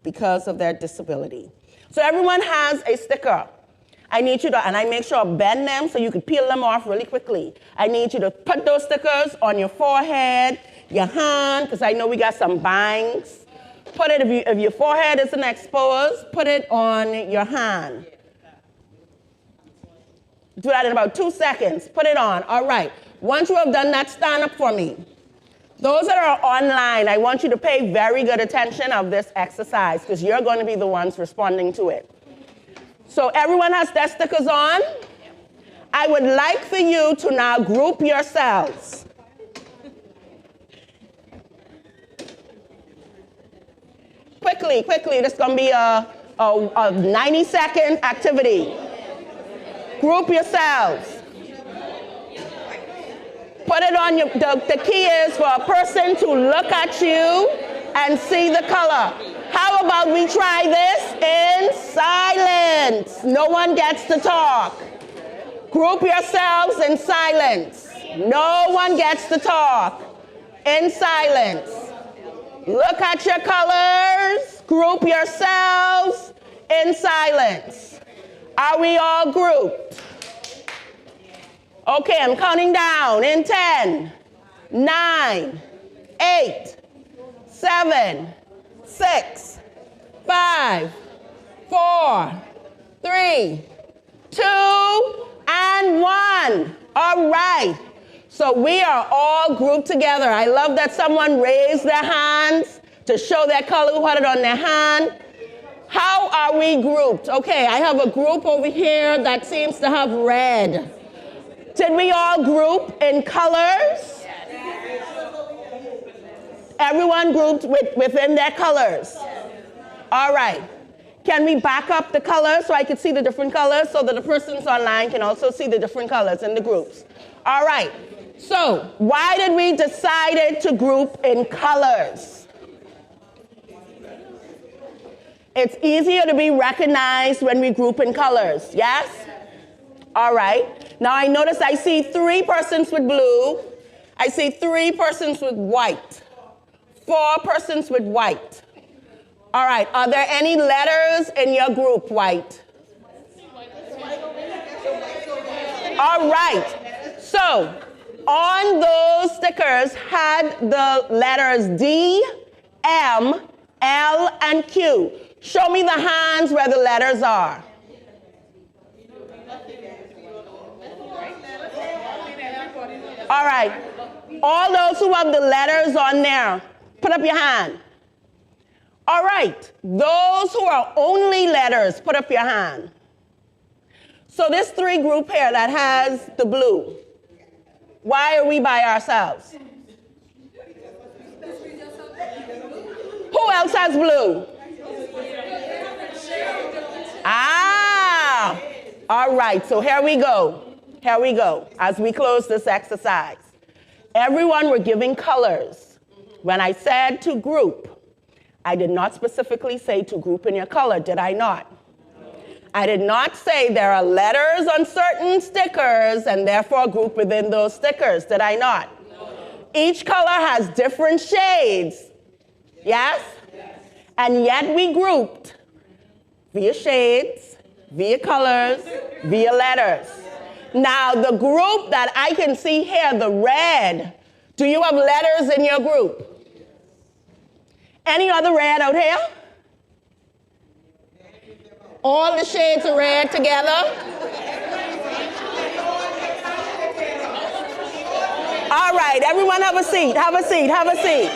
because of their disability. So everyone has a sticker. I need you to, and I make sure I bend them so you can peel them off really quickly. I need you to put those stickers on your forehead, your hand, because I know we got some bangs. Put it, if your forehead isn't exposed, put it on your hand. Do that in about 2 seconds. Put it on. All right. Once you have done that, stand up for me. Those that are online, I want you to pay very good attention of this exercise because you're going to be the ones responding to it. So everyone has their stickers on? I would like for you to now group yourselves. Quickly, this is going to be a 90-second activity. Group yourselves. Put it on your, the key is for a person to look at you and see the color. How about we try this in silence? No one gets to talk. Group yourselves in silence. No one gets to talk. In silence. Look at your colors. Group yourselves in silence. Are we all grouped? Okay, I'm counting down in 10, 9, 8, 7, 6, 5, 4, 3, 2, and 1. All right. So we are all grouped together. I love that someone raised their hands to show their color, who had it on their hand. How are we grouped? Okay, I have a group over here that seems to have red. Did we all group in colors? Everyone grouped within their colors. All right. Can we back up the colors so I can see the different colors so that the persons online can also see the different colors in the groups? All right. So why did we decide to group in colors? It's easier to be recognized when we group in colors, yes? All right. Now I notice I see 3 persons with blue. I see 3 persons with white. 4 persons with white. All right. Are there any letters in your group, white? All right. So on those stickers had the letters D, M, L, and Q. Show me the hands where the letters are. All right. All those who have the letters on there, put up your hand. All right. Those who are only letters, put up your hand. So this 3 group here that has the blue, why are we by ourselves? Who else has blue? Ah, All right, so here we go. Here we go, as we close this exercise. Everyone were giving colors. When I said to group, I did not specifically say to group in your color, did I not? I did not say there are letters on certain stickers and therefore group within those stickers, did I not? Each color has different shades, yes? And yet we grouped via shades, via colors, via letters. Now the group that I can see here, the red, do you have letters in your group? Any other red out here? All the shades of red together? All right, everyone have a seat, have a seat, have a seat.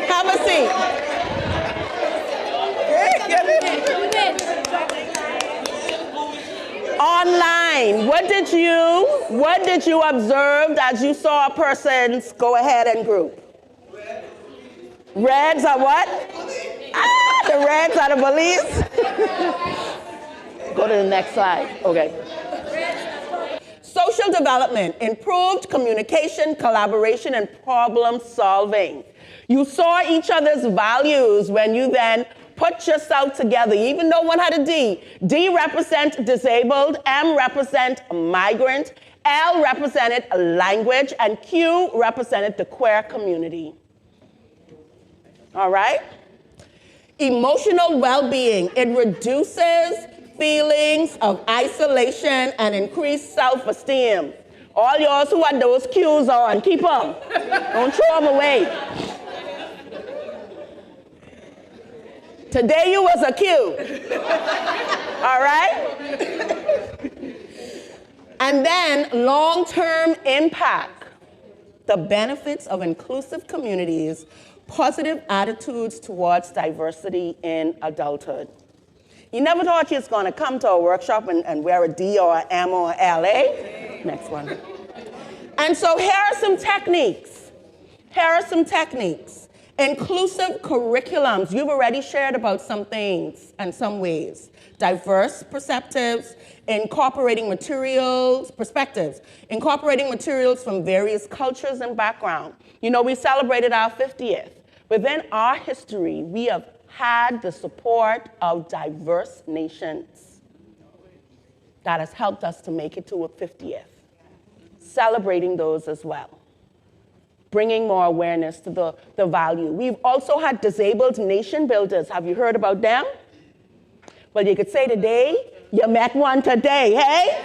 Have a seat. Online, what did you observe as you saw a person go ahead and group? Reds are what? The reds are the police. Go to the next slide. Okay. Social development, improved communication, collaboration, and problem solving. You saw each other's values when you then put yourself together, even though one had a D. D represent disabled, M represent migrant, L represented language, and Q represented the queer community. All right? Emotional well-being, it reduces feelings of isolation and increased self-esteem. All yours who had those Q's on, keep them. Don't throw them away. Today you was a Q. All right? And then long-term impact, the benefits of inclusive communities, positive attitudes towards diversity in adulthood. You never thought you was going to come to a workshop and wear a D or an M or an LA? Next one. And so here are some techniques. Inclusive curriculums. You've already shared about some things and some ways. Diverse perspectives, incorporating perspectives from various cultures and backgrounds. You know, we celebrated our 50th. Within our history, we have had the support of diverse nations. That has helped us to make it to a 50th. Celebrating those as well. Bringing more awareness to the value. We've also had disabled nation builders. Have you heard about them? Well, you could say today, you met one today, hey?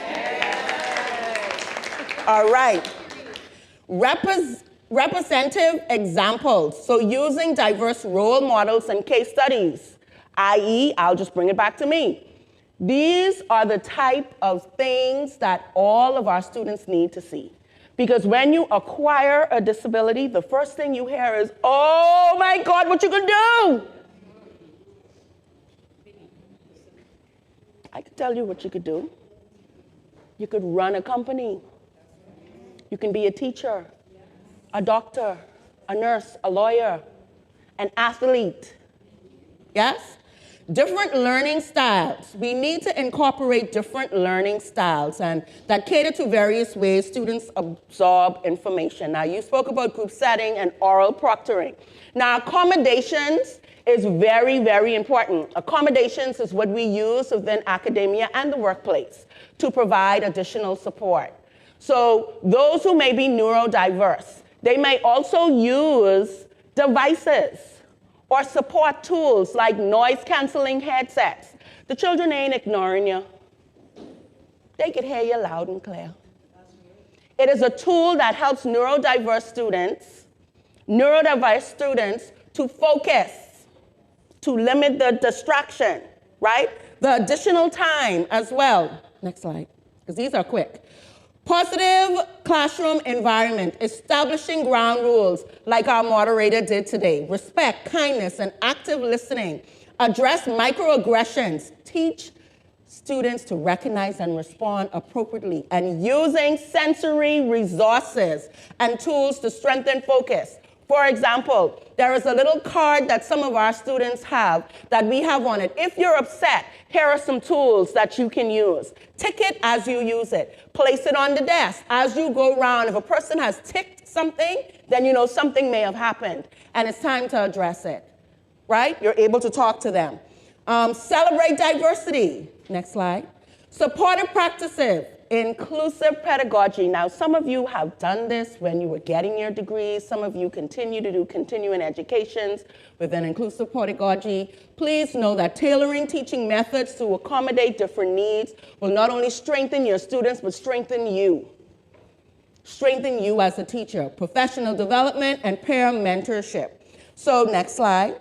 All right. Representative examples. So using diverse role models and case studies, i.e., I'll just bring it back to me. These are the type of things that all of our students need to see. Because when you acquire a disability, the first thing you hear is, oh my God, what you gonna do? I could tell you what you could do. You could run a company. You can be a teacher, a doctor, a nurse, a lawyer, an athlete. Yes? Different learning styles. We need to incorporate different learning styles and that cater to various ways students absorb information. Now, you spoke about group setting and oral proctoring. Now, accommodations is very, very important. Accommodations is what we use within academia and the workplace to provide additional support. So those who may be neurodiverse, they may also use devices or support tools like noise-canceling headsets. The children ain't ignoring you. They can hear you loud and clear. It is a tool that helps neurodiverse students to focus, to limit the distraction, right? The additional time as well. Next slide, because these are quick. Positive classroom environment, establishing ground rules like our moderator did today. Respect, kindness, and active listening. Address microaggressions. Teach students to recognize and respond appropriately. And using sensory resources and tools to strengthen focus. For example, there is a little card that some of our students have that we have on it. If you're upset, here are some tools that you can use. Tick it as you use it. Place it on the desk. As you go around, if a person has ticked something, then you know something may have happened, and it's time to address it, right? You're able to talk to them. Celebrate diversity. Next slide. Supportive practices. Inclusive pedagogy. Now, some of you have done this when you were getting your degrees. Some of you continue to do continuing educations with an inclusive pedagogy. Please know that tailoring teaching methods to accommodate different needs will not only strengthen your students, but strengthen you. Strengthen you as a teacher. Professional development and peer mentorship. So, next slide.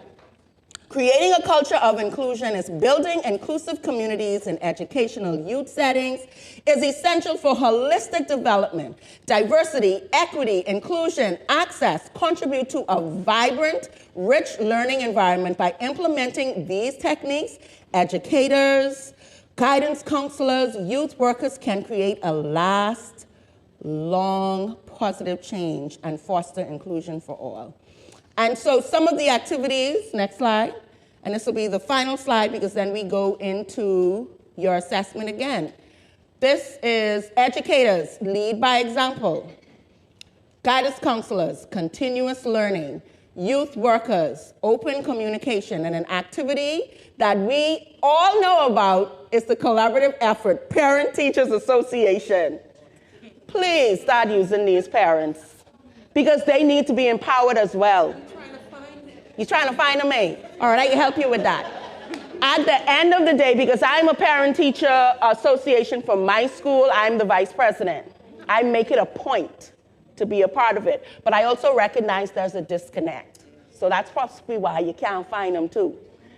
Creating a culture of inclusion is building inclusive communities in educational youth settings is essential for holistic development. Diversity, equity, inclusion, access contribute to a vibrant, rich learning environment by implementing these techniques. Educators, guidance counselors, youth workers can create a long, positive change and foster inclusion for all. And so some of the activities, next slide, and this will be the final slide because then we go into your assessment again. This is educators, lead by example. Guidance counselors, continuous learning. Youth workers, open communication, and an activity that we all know about is the collaborative effort, Parent Teachers Association. Please start using these parents because they need to be empowered as well. You're trying to find them, eh? All right, I can help you with that. At the end of the day, because I'm a parent-teacher association for my school, I'm the vice president. I make it a point to be a part of it. But I also recognize there's a disconnect. So that's possibly why you can't find them too.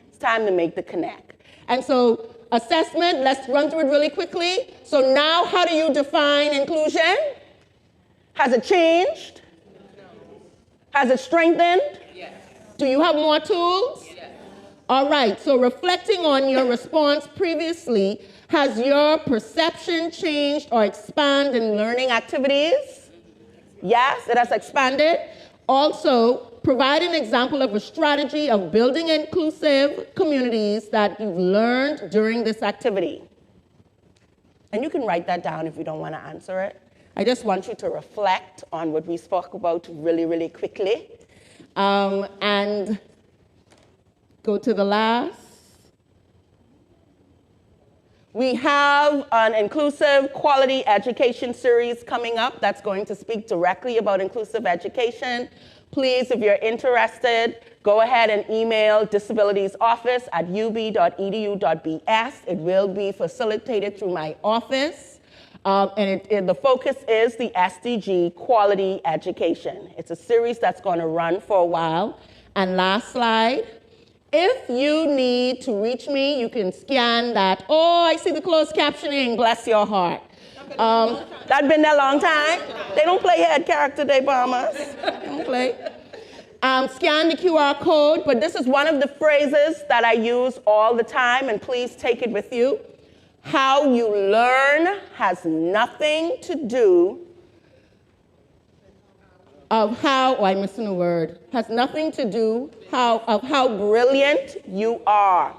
It's time to make the connect. And so assessment, let's run through it really quickly. So now how do you define inclusion? Has it changed? Has it strengthened? Yes. Do you have more tools? Yes. All right, so reflecting on your response previously, has your perception changed or expanded in learning activities? Yes, it has expanded. Also, provide an example of a strategy of building inclusive communities that you've learned during this activity. And you can write that down if you don't want to answer it. I just want you to reflect on what we spoke about really, really quickly. And go to the last. We have an inclusive quality education series coming up that's going to speak directly about inclusive education. Please, if you're interested, go ahead and email disabilitiesoffice@ub.edu.bs. It will be facilitated through my office. And the focus is the SDG quality education. It's a series that's going to run for a while. And last slide. If you need to reach me, you can scan that. Oh, I see the closed captioning. Bless your heart. That's been there a long time. They don't play head character, they bombers. They don't play. Scan the QR code, but this is one of the phrases that I use all the time, and please take it with you. How you learn has nothing to do of how, oh, I'm missing a word, has nothing to do of how brilliant you are.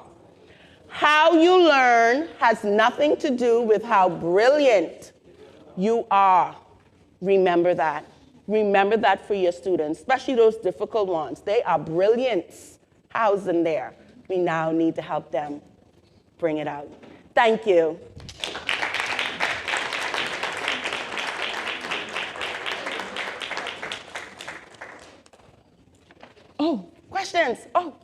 How you learn has nothing to do with how brilliant you are. Remember that. Remember that for your students, especially those difficult ones. They are brilliance housed in there. We now need to help them bring it out. Thank you. Oh, questions? Oh,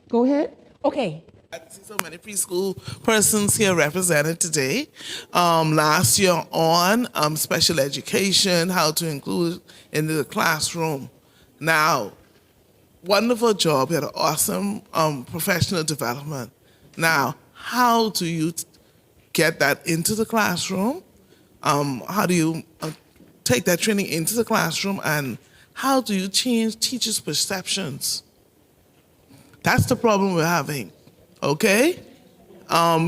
go ahead. Okay. I see so many preschool persons here represented today. Last year on special education, how to include in the classroom. Now, wonderful job. You had an awesome professional development. Now, how do you get that into the classroom? How do you take that training into the classroom, and how do you change teachers' perceptions? That's the problem we're having, okay?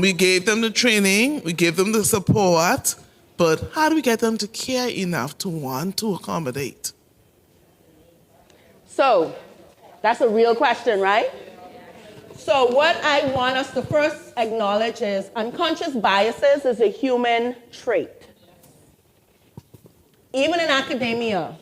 We gave them the training, we gave them the support, but how do we get them to care enough to want to accommodate? So that's a real question, right? So what I want us to first acknowledge is unconscious biases is a human trait. Even in academia,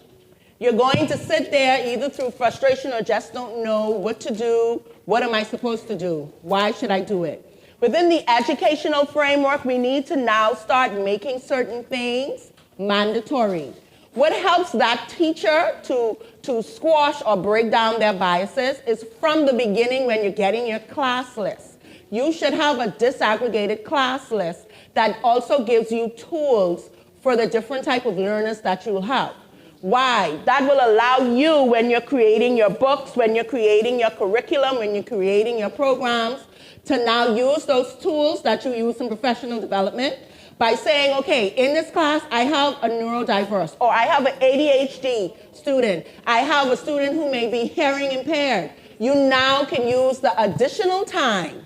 you're going to sit there either through frustration or just don't know what to do. What am I supposed to do? Why should I do it? Within the educational framework, we need to now start making certain things mandatory. What helps that teacher to squash or break down their biases is from the beginning when you're getting your class list. You should have a disaggregated class list that also gives you tools for the different type of learners that you'll have. Why? That will allow you, when you're creating your books, when you're creating your curriculum, when you're creating your programs, to now use those tools that you use in professional development by saying, okay, in this class, I have a neurodiverse, or I have an ADHD student. I have a student who may be hearing impaired. You now can use the additional time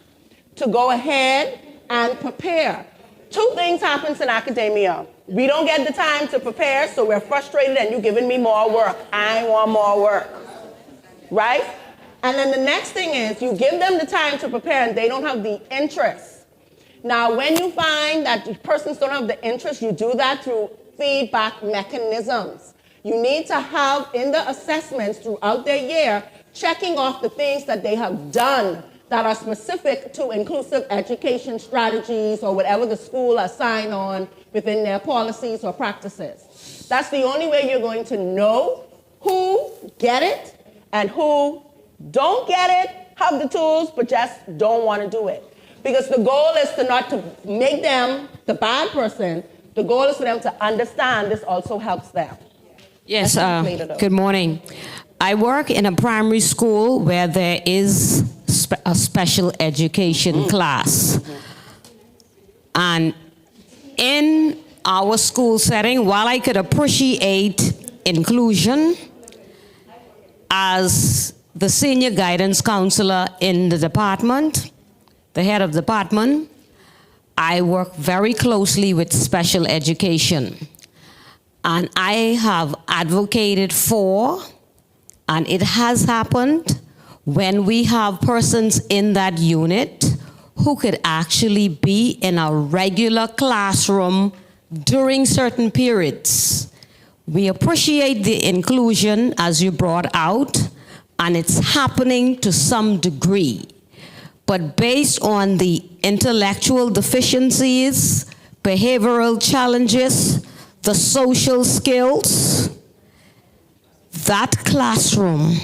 to go ahead and prepare. Two things happens in academia. We don't get the time to prepare, so we're frustrated and you're giving me more work. I want more work, right? And then the next thing is you give them the time to prepare and they don't have the interest. Now, when you find that persons don't have the interest, you do that through feedback mechanisms. You need to have in the assessments throughout their year, checking off the things that they have done that are specific to inclusive education strategies or whatever the school assigned on within their policies or practices. That's the only way you're going to know who get it and who don't get it, have the tools, but just don't want to do it. Because the goal is to not to make them the bad person. The goal is for them to understand this also helps them. Yes, good morning. I work in a primary school where there is a special education class. And in our school setting, while I could appreciate inclusion, as the senior guidance counselor in the department, the head of the department, I work very closely with special education. And I have advocated for, and it has happened, when we have persons in that unit who could actually be in a regular classroom during certain periods. We appreciate the inclusion as you brought out, and it's happening to some degree. But based on the intellectual deficiencies, behavioral challenges, the social skills, that classroom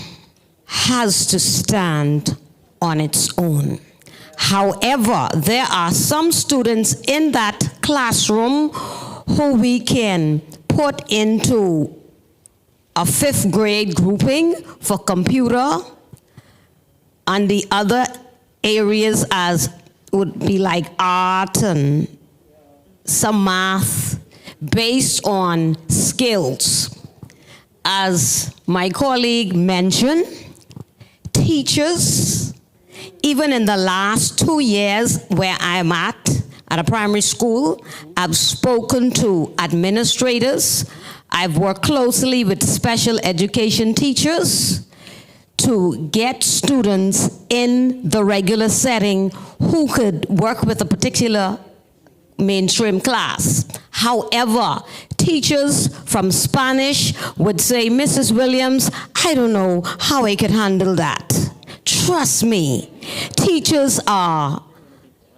has to stand on its own. However, there are some students in that classroom who we can put into a 5th grade grouping for computer, and the other areas as would be like art and some math based on skills. As my colleague mentioned, teachers, even in the last 2 years where I'm at a primary school, I've spoken to administrators. I've worked closely with special education teachers to get students in the regular setting who could work with a particular mainstream class. However, teachers from Spanish would say, Mrs. Williams, I don't know how I could handle that. Trust me, teachers are,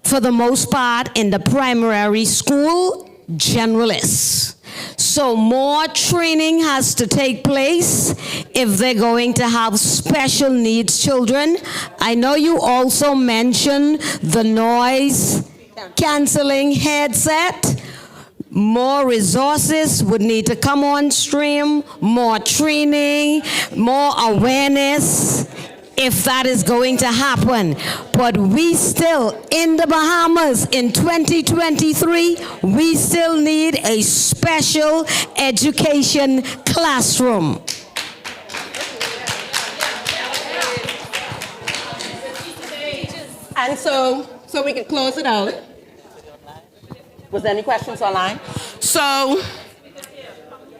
for the most part, in the primary school, generalists. So more training has to take place if they're going to have special needs children. I know you also mentioned the noise canceling headset. More resources would need to come on stream, more training, more awareness, if that is going to happen. But we still, in the Bahamas in 2023, we still need a special education classroom. And so we can close it out. Was there any questions online? So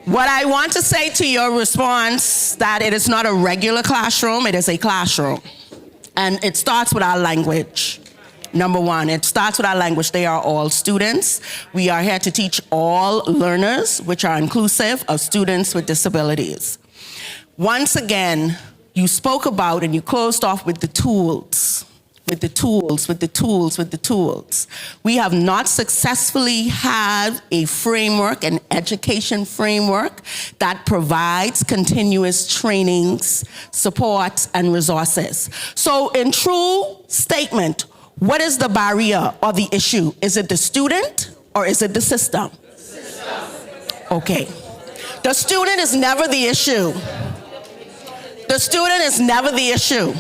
What I want to say to your response, that it is not a regular classroom, it is a classroom. And it starts with our language. Number one, it starts with our language. They are all students. We are here to teach all learners, which are inclusive of students with disabilities. Once again, you spoke about and you closed off with the tools. With the tools. We have not successfully had a framework, an education framework that provides continuous trainings, support, and resources. So in true statement, what is the barrier or the issue? Is it the student or is it the system? Okay. The student is never the issue. The student is never the issue.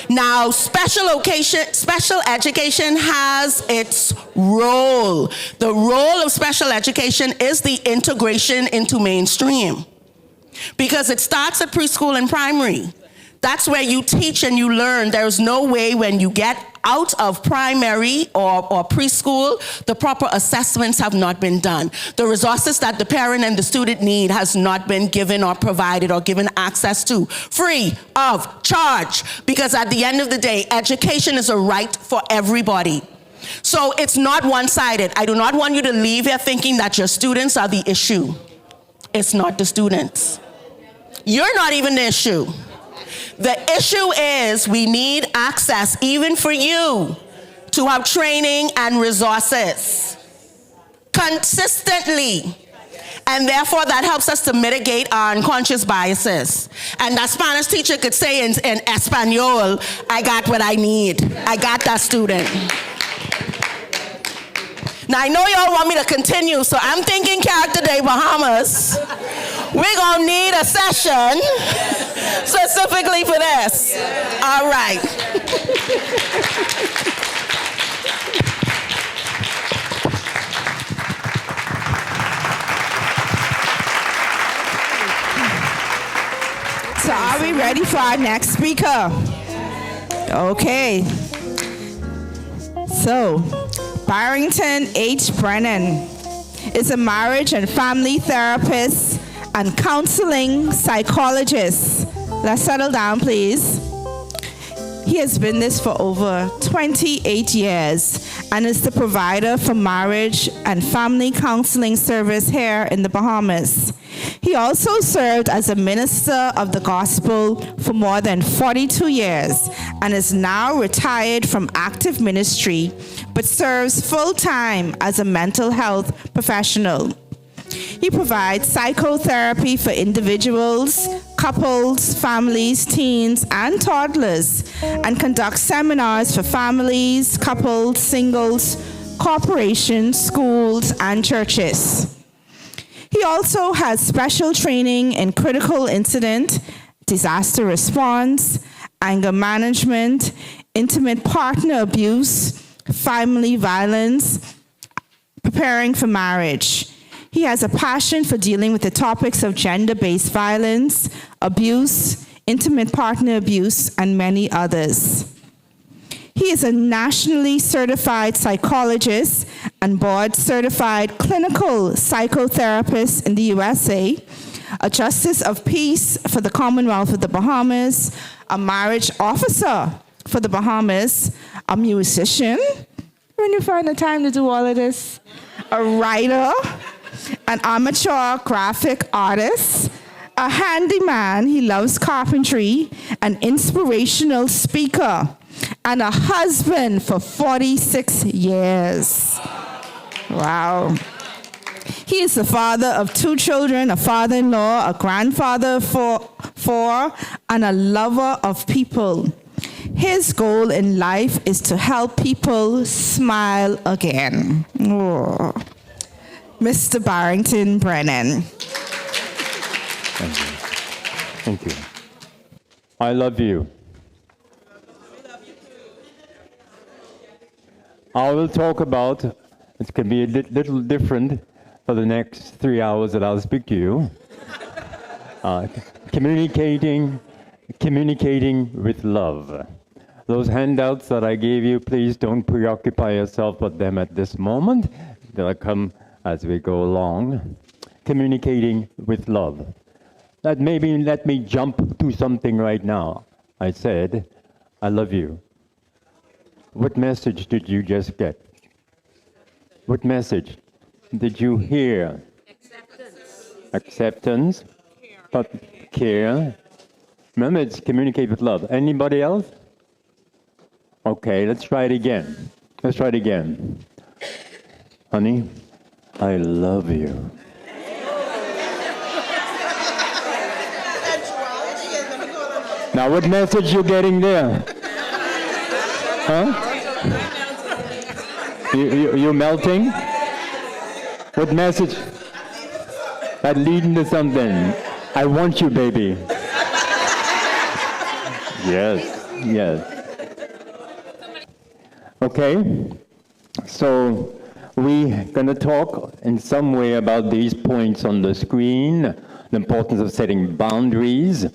Now, special education has its role. The role of special education is the integration into mainstream, because it starts at preschool and primary. That's where you teach and you learn. There's no way when you get out of primary or preschool, the proper assessments have not been done. The resources that the parent and the student need has not been given or provided or given access to, free of charge, because at the end of the day, education is a right for everybody. So it's not one-sided. I do not want you to leave here thinking that your students are the issue. It's not the students. You're not even the issue. The issue is we need access, even for you, to have training and resources consistently. And therefore, that helps us to mitigate our unconscious biases. And that Spanish teacher could say in Espanol, I got what I need. I got that student. Now, I know y'all want me to continue, so I'm thinking Character Day Bahamas. We're going to need a session specifically for this. All right. So are we ready for our next speaker? Okay. So, Barrington H. Brennen is a marriage and family therapist and counseling psychologist. Let's settle down, please. He has been this for over 28 years and is the provider for marriage and family counseling service here in the Bahamas. He also served as a minister of the gospel for more than 42 years and is now retired from active ministry, but serves full-time as a mental health professional. He provides psychotherapy for individuals, couples, families, teens, and toddlers, and conducts seminars for families, couples, singles, corporations, schools, and churches. He also has special training in critical incident, disaster response, anger management, intimate partner abuse, family violence, preparing for marriage. He has a passion for dealing with the topics of gender-based violence, abuse, intimate partner abuse, and many others. He is a nationally certified psychologist and board-certified clinical psychotherapist in the USA, a justice of peace for the Commonwealth of the Bahamas, a marriage officer for the Bahamas, a musician, when you find the time to do all of this, a writer, an amateur graphic artist, a handyman, he loves carpentry, an inspirational speaker, and a husband for 46 years. Wow. He is the father of 2 children, a father-in-law, a grandfather for 4, and a lover of people. His goal in life is to help people smile again. Oh. Mr. Barrington Brennen. Thank you. Thank you. I love you. I will talk about, it can be a little different for the next 3 hours that I'll speak to you. Communicating with love. Those handouts that I gave you, please don't preoccupy yourself with them at this moment. They'll come as we go along. communicating with love. That maybe let me jump to something right now. I said, I love you. What message did you just get? What message did you hear? Acceptance. But care. Remember, it's communicate with love. Anybody else? Okay, let's try it again. Let's try it again. Honey, I love you. Now, what message you getting there? Huh? You melting? What message? That leading to something. I want you, baby. Yes, yes. Okay, so we're going to talk in some way about these points on the screen, the importance of setting boundaries,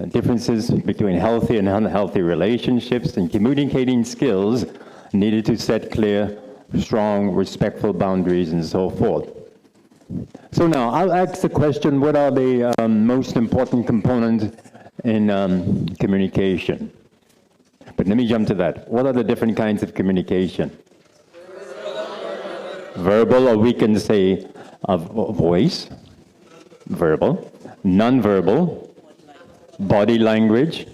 differences between healthy and unhealthy relationships, and communicating skills needed to set clear, strong, respectful boundaries, and so forth. So now, I'll ask the question, what are the most important components in communication? But let me jump to that. What are the different kinds of communication? Verbal, or we can say voice, verbal, non-verbal, body language.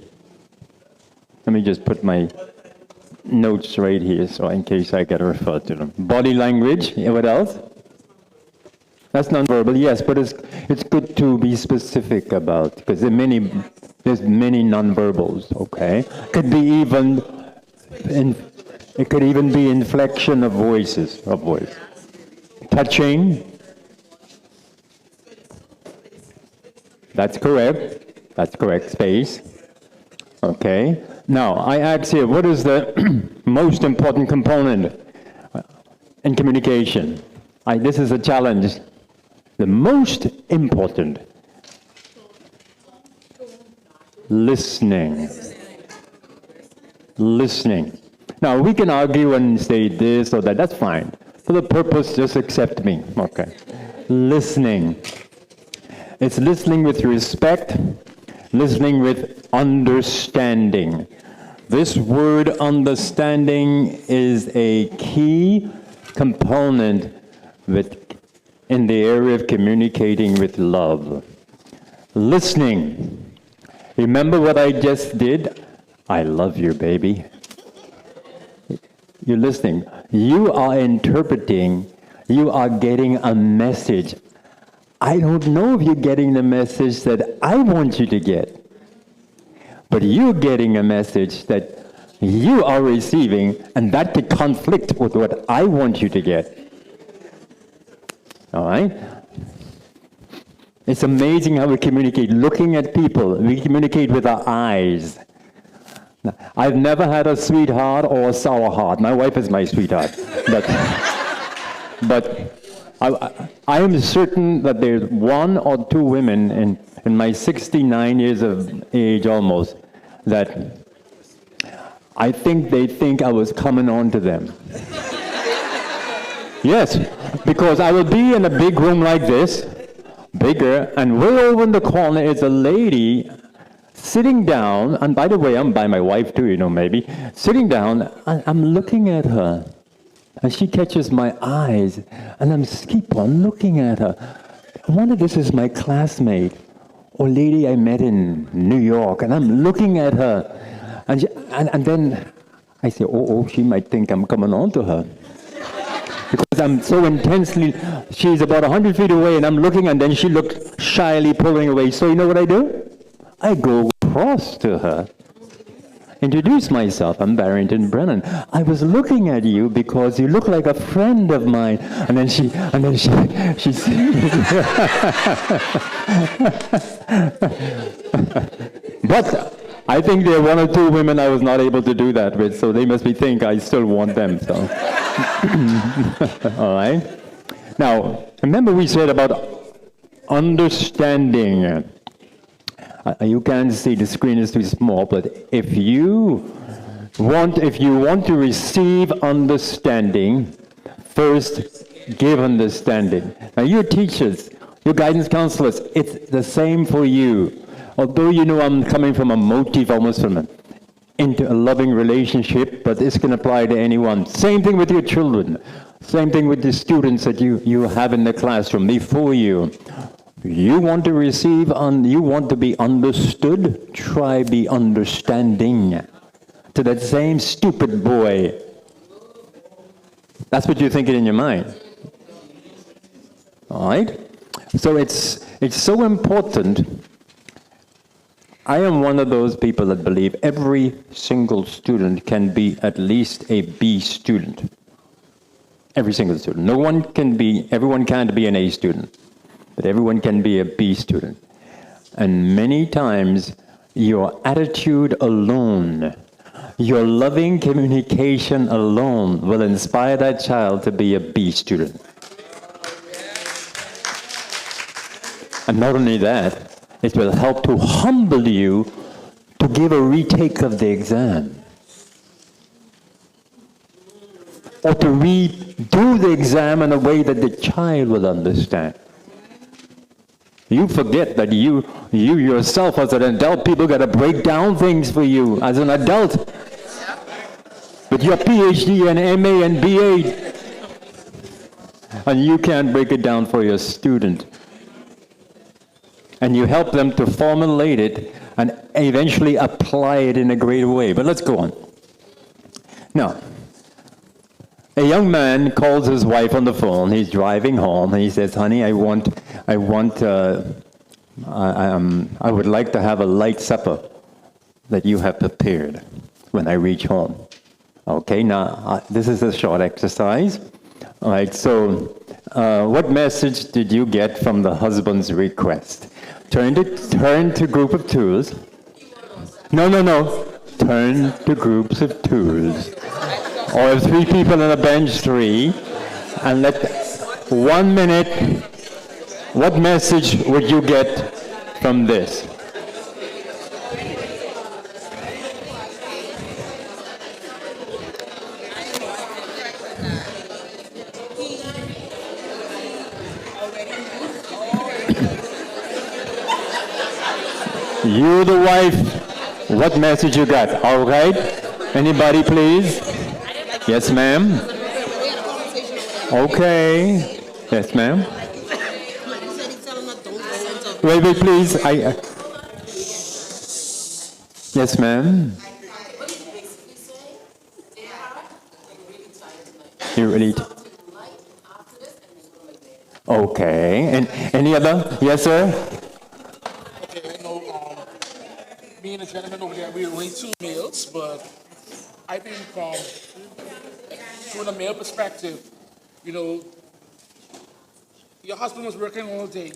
Let me just put my notes right here, so in case I get referred to them. Body language, what else? That's non-verbal, yes, but it's good to be specific about, because there's many non-verbals, okay? It could even be inflection of voice. Touching. That's correct, space. Okay. Now, I ask here, what is the most important component in communication? This is a challenge. The most important, listening. Now, we can argue and say this or that, that's fine. For the purpose, just accept me, okay. Listening. It's listening with respect, listening with understanding. This word understanding is a key component in the area of communicating with love. Listening. Remember what I just did? I love you, baby. You're listening. You are interpreting. You are getting a message. I don't know if you're getting the message that I want you to get, but you're getting a message that you are receiving, and that could conflict with what I want you to get. All right? It's amazing how we communicate. Looking at people, we communicate with our eyes. Now, I've never had a sweetheart or a sour heart. My wife is my sweetheart. But I am certain that there's one or two women in my 69 years of age almost that I think they think I was coming on to them. Yes, because I will be in a big room like this, bigger, and way over in the corner is a lady sitting down, and by the way, I'm by my wife too, maybe, sitting down, and I'm looking at her, and she catches my eyes, and I'm keep on looking at her. I wonder if this is my classmate, or lady I met in New York, and I'm looking at her, and then I say, oh, she might think I'm coming on to her. Because I'm so intensely, she's about 100 feet away, and I'm looking, and then she looked shyly pulling away. So you know what I do? I go across to her, introduce myself. I'm Barrington Brennen. I was looking at you because you look like a friend of mine. And then she But I think there are one or two women I was not able to do that with, so they must think I still want them. So, all right. Now, remember we said about understanding. You can't see, the screen is too small, but if you want to receive understanding, first give understanding. Now, you're teachers. Your guidance counselors, it's the same for you. Although you know I'm coming from a motif almost into a loving relationship, but this can apply to anyone. Same thing with your children. Same thing with the students that you have in the classroom before you. You want to receive, you want to be understood, try be understanding to that same stupid boy. That's what you're thinking in your mind. All right? So it's so important. I am one of those people that believe every single student can be at least a B student. Every single student. Everyone can't be an A student, but everyone can be a B student. And many times, your attitude alone, your loving communication alone will inspire that child to be a B student. And not only that, it will help to humble you to give a retake of the exam. Or to redo the exam in a way that the child will understand. You forget that you yourself as an adult, people got to break down things for you as an adult. With your PhD and MA and BA. And you can't break it down for your student. And you help them to formulate it and eventually apply it in a greater way. But let's go on. Now, a young man calls his wife on the phone. He's driving home, and he says, "Honey, I would like to have a light supper that you have prepared when I reach home." Okay, now this is a short exercise. All right. So, what message did you get from the husband's request? Turn to group of twos. No. Turn to groups of twos. Or if 3 people on a bench, 3. And let 1 minute. What message would you get from this? You, the wife, what message you got? All right. Anybody, please? Yes, ma'am. Okay. Yes, ma'am. Wait, please. Yes, ma'am. You really? Okay. And any other? Yes, sir. Me and the gentleman over there, we only 2 meals, but I think from a male perspective, your husband was working all day,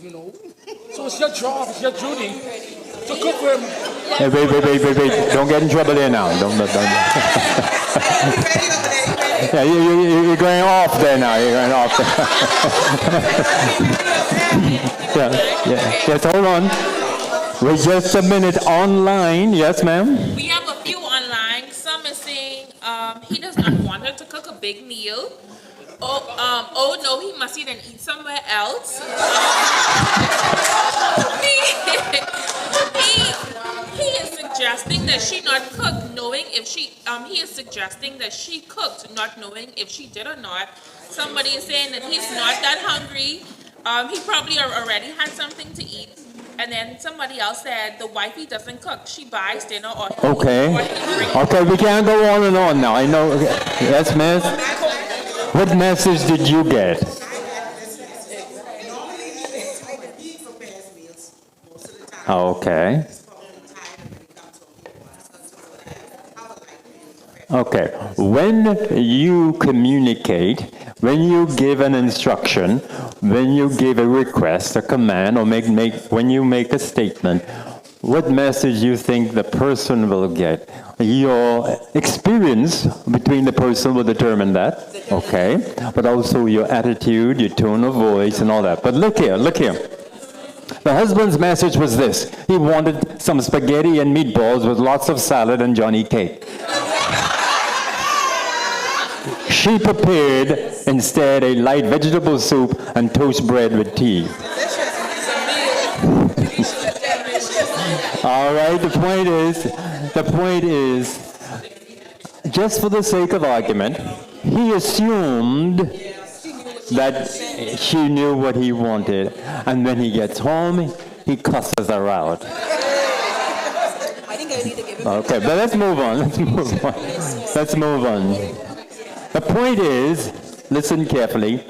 so it's your job, it's your duty to cook for him. Hey, wait. Don't get in trouble here now. Don't. Yeah, you're going off there now. You're going off there. Yeah. Yes, hold on. Wait just a minute. Online, yes, ma'am? We have a few online. Some are saying he does not want her to cook a big meal. Oh no, he must eat and eat somewhere else. He is suggesting that she not cook, knowing if she. He is suggesting that she cooked, not knowing if she did or not. Somebody is saying that he's not that hungry. He probably already had something to eat. And then somebody else said the wifey doesn't cook. She buys dinner or Okay, we can't go on and on now. I know. Yes, miss? What message did you get? Okay. Okay. When you communicate, when you give an instruction, when you give a request, a command, or when you make a statement, what message you think the person will get? Your experience between the person will determine that, okay? But also your attitude, your tone of voice, and all that. But look here. The husband's message was this. He wanted some spaghetti and meatballs with lots of salad and Johnny cake. She prepared instead a light vegetable soup and toast bread with tea. All right, the point is, just for the sake of argument, he assumed that she knew what he wanted, and when he gets home, he cusses her out. Okay, but let's move on. The point is, listen carefully,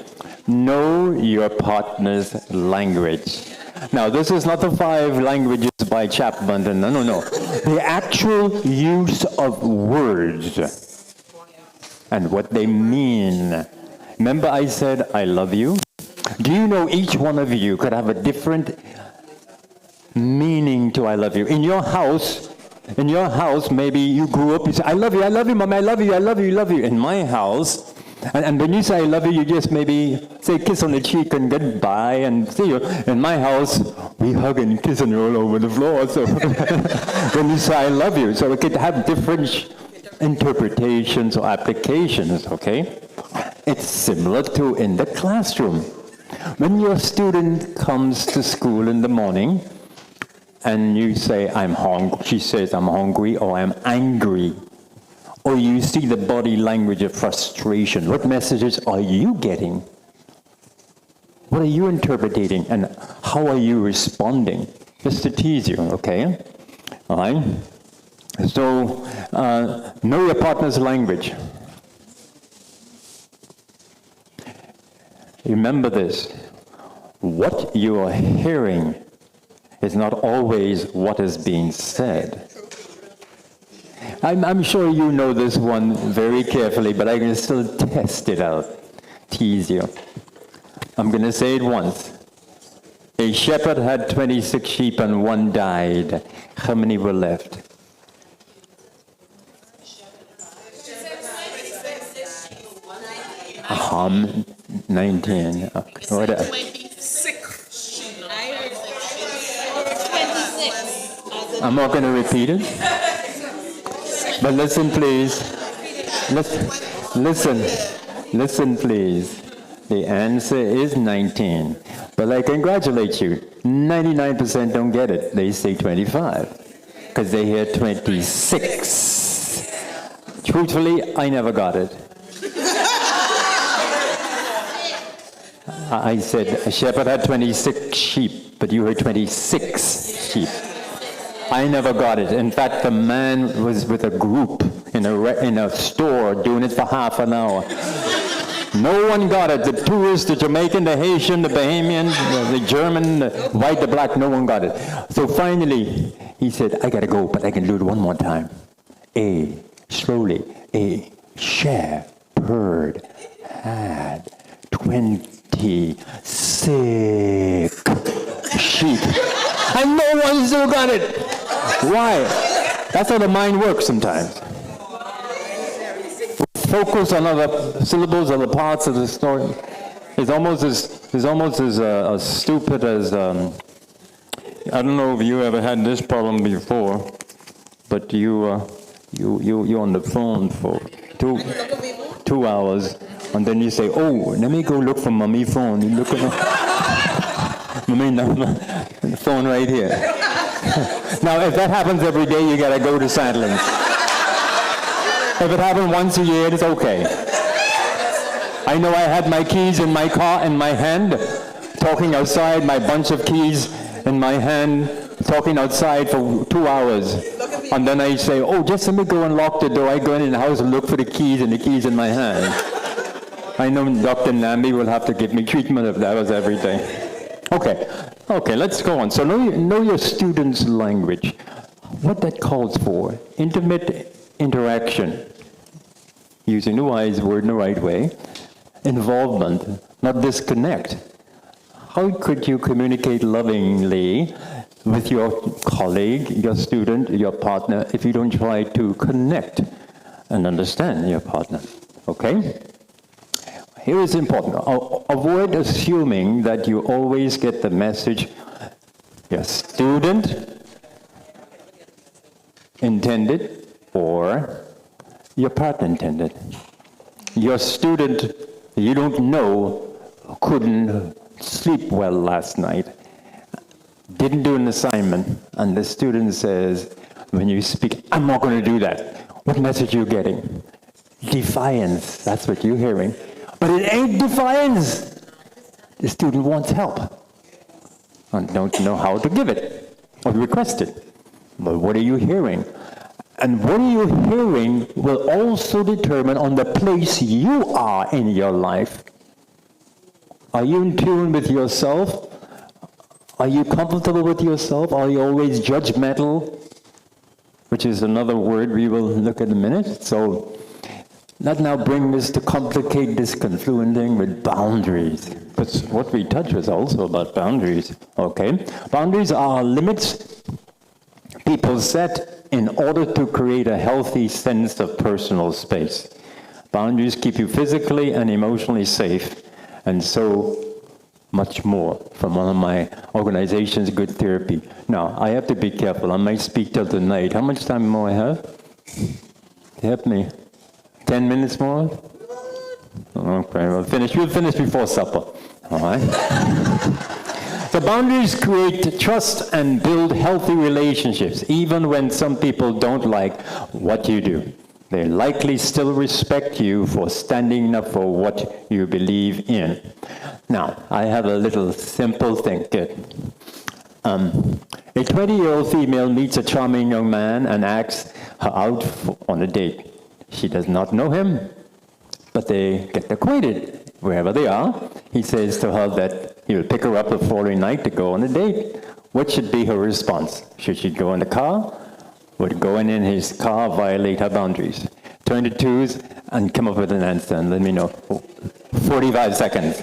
know your partner's language. Now, this is not the 5 languages by Chapman. No. The actual use of words and what they mean. Remember I said, I love you? Do you know each one of you could have a different meaning to I love you? In your house, maybe you grew up, you say, I love you, Mom, I love you. In my house, and when you say I love you, you just maybe say kiss on the cheek and goodbye and see you. In my house, we hug and kiss and roll over the floor. So when you say I love you, so it could have different interpretations or applications, okay? It's similar to in the classroom. When your student comes to school in the morning and you say, I'm hungry, she says, I'm hungry, or I'm angry, or you see the body language of frustration, what messages are you getting? What are you interpreting, and how are you responding? Just to tease you, okay? All right? So, know your partner's language. Remember this, what you are hearing is not always what is being said. I'm sure you know this one very carefully, but I can still test it out, tease you. I'm going to say it once. A shepherd had 26 sheep and one died. How many were left? 19. Okay. 26. I'm not going to repeat it. But listen, please. Listen, please. The answer is 19. But I congratulate you. 99% don't get it. They say 25. Because they hear 26. Truthfully, I never got it. I said a shepherd had 26 sheep, but you heard 26 sheep. I never got it. In fact, the man was with a group in a store doing it for half an hour. No one got it. The tourist, the Jamaican, the Haitian, the Bahamian, the German, the white, the black, no one got it. So finally, he said, I gotta go, but I can do it one more time. Slowly, a shepherd had 26 sheep. And no one still got it. Why? That's how the mind works sometimes. Focus on other syllables, other parts of the story. It's almost as stupid as, I don't know if you ever had this problem before, but you're on the phone for 2 hours, and then you say, oh, let me go look for mommy's phone. You look at the phone right here. Now, if that happens every day, you gotta go to Sadlands. If it happened once a year, it's okay. I know I had my keys in my car in my hand, talking outside, my bunch of keys in my hand, talking outside for 2 hours. And then I say, oh, just let me go and lock the door. I go in the house and look for the keys and the keys in my hand. I know Dr. Niambi will have to give me treatment if that was every day. Okay, let's go on. So know your student's language. What that calls for, intimate interaction, using the wise word in the right way, involvement, not disconnect. How could you communicate lovingly with your colleague, your student, your partner, if you don't try to connect and understand your partner? Okay? Here is important. Avoid assuming that you always get the message your student intended or your partner intended. Your student, you don't know, couldn't sleep well last night. didn't do an assignment, and the student says, when you speak, I'm not going to do that. What message are you getting? Defiance. That's what you're hearing. But it ain't defiance. The student wants help and don't know how to give it or request it. But what are you hearing? And what are you hearing will also determine on the place you are in your life. Are you in tune with yourself? Are you comfortable with yourself? Are you always judgmental? Which is another word we will look at in a minute. So that now brings us to complicate this confluent thing with boundaries. But what we touch was also about boundaries, okay? Boundaries are limits people set in order to create a healthy sense of personal space. Boundaries keep you physically and emotionally safe, and so much more from one of my organizations, Good Therapy. Now, I have to be careful. I might speak till tonight. How much time more I have? Help me. 10 minutes more? Okay, we'll finish before supper. All right? The boundaries create trust and build healthy relationships, even when some people don't like what you do. They likely still respect you for standing up for what you believe in. Now, I have a little simple thing. Good. A 20-year-old female meets a charming young man and asks her out on a date. She does not know him, but they get acquainted wherever they are. He says to her that he will pick her up the following night to go on a date. What should be her response? Should she go in the car? Would going in his car violate her boundaries? Turn to twos and come up with an answer and let me know. 45 seconds.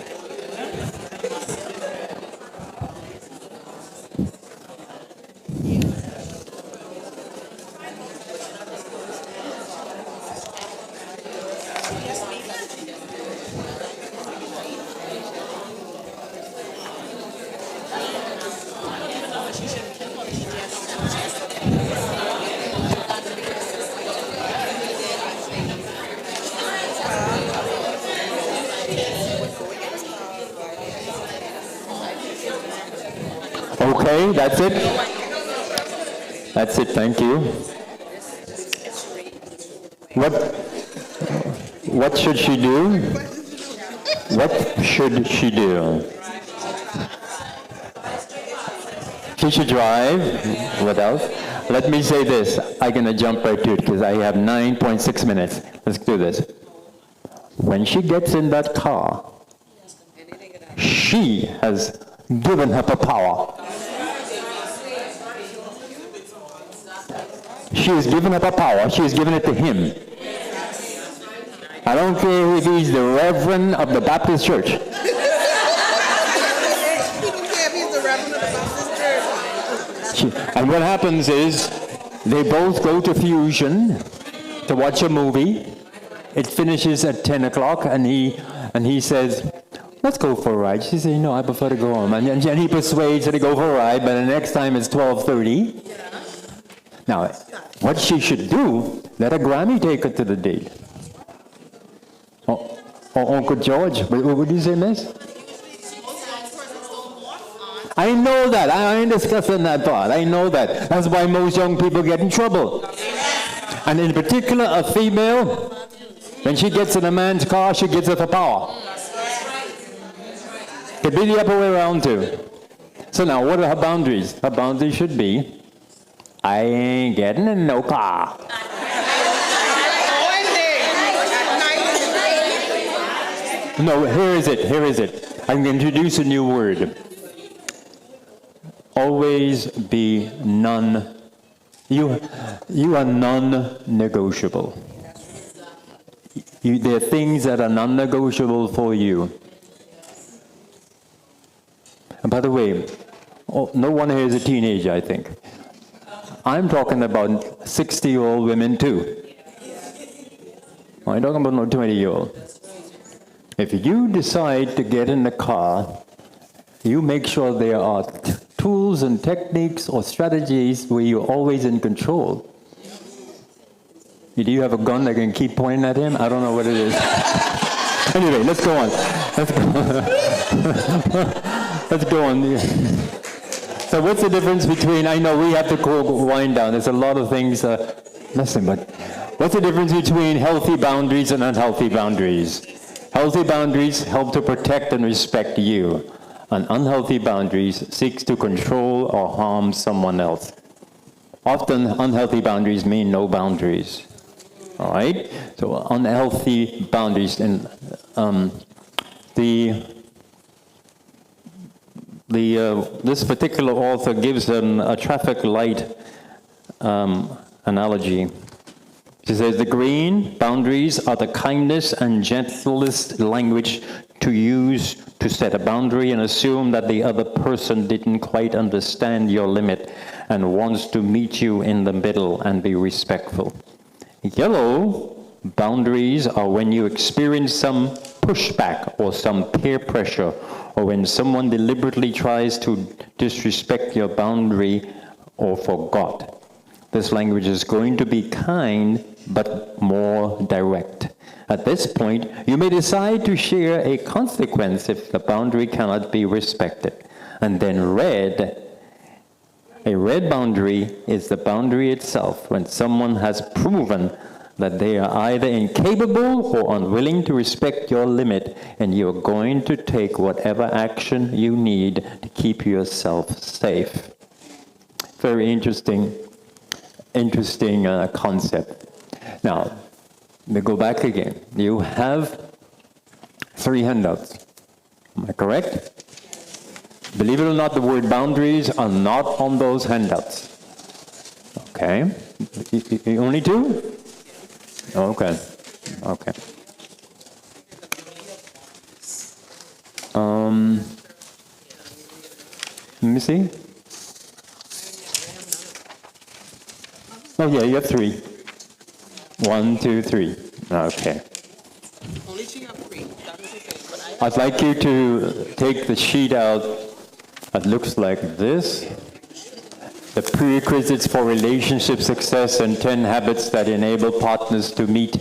Okay, that's it. That's it, thank you. What should she do? What should she do? She should drive. What else? Let me say this. I'm going to jump right to it because I have 9.6 minutes. Let's do this. When she gets in that car, she has given her the power. She has given up her power. She has given it to him. I don't care if he's the Reverend of the Baptist Church. And what happens is they both go to Fusion to watch a movie. It finishes at 10 o'clock, and he says, let's go for a ride. She says, no, I prefer to go home. And he persuades her to go for a ride, but the next time it's 12:30. Now, what she should do, let a Grammy take her to the date. Or Uncle George, what would you say, miss? I know that. I ain't discussing that part. I know that. That's why most young people get in trouble. And in particular, a female, when she gets in a man's car, she gives it her power. Could be the other way around too. So now, what are her boundaries? Her boundaries should be, I ain't getting in no car. No, here is it. I'm going to introduce a new word. Always be you are non-negotiable. There are things that are non-negotiable for you. And by the way, no one here is a teenager, I think. I'm talking about 60-year-old women too. I'm talking about no 20-year-old. If you decide to get in the car, you make sure there are tools and techniques or strategies where you're always in control. Do you have a gun that can keep pointing at him? I don't know what it is. Anyway, let's go on. So So what's the difference between, I know we have to wind down, there's a lot of things, listen, but what's the difference between healthy boundaries and unhealthy boundaries? Healthy boundaries help to protect and respect you, and unhealthy boundaries seeks to control or harm someone else. Often unhealthy boundaries mean no boundaries. All right? So unhealthy boundaries, and this particular author gives a traffic light analogy. She says, the green boundaries are the kindest and gentlest language to use to set a boundary and assume that the other person didn't quite understand your limit and wants to meet you in the middle and be respectful. Yellow boundaries are when you experience some pushback or some peer pressure, or when someone deliberately tries to disrespect your boundary or forgot. This language is going to be kind, but more direct. At this point, you may decide to share a consequence if the boundary cannot be respected. And then a red boundary is the boundary itself, when someone has proven that they are either incapable or unwilling to respect your limit, and you're going to take whatever action you need to keep yourself safe. Very interesting concept. Now, let me go back again. You have 3 handouts. Am I correct? Believe it or not, the word boundaries are not on those handouts. Okay. Only 2? Okay. Okay. Let me see. Oh yeah, you have 3. 1, 2, 3. Okay. I'd like you to take the sheet out that looks like this. The prerequisites for relationship success and 10 habits that enable partners to meet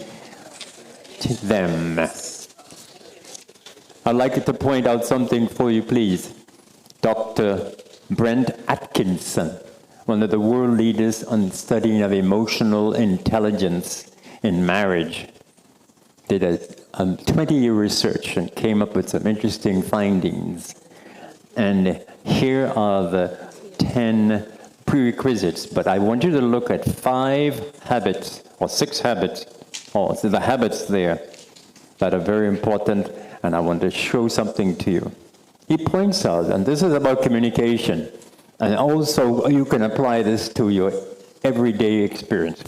them. I'd like to point out something for you, please. Dr. Brent Atkinson, one of the world leaders on studying of emotional intelligence in marriage, did a 20-year research and came up with some interesting findings. And here are the 10 prerequisites, but I want you to look at 5 habits, or 6 habits, so the habits there that are very important, and I want to show something to you. He points out, and this is about communication, and also you can apply this to your everyday experience.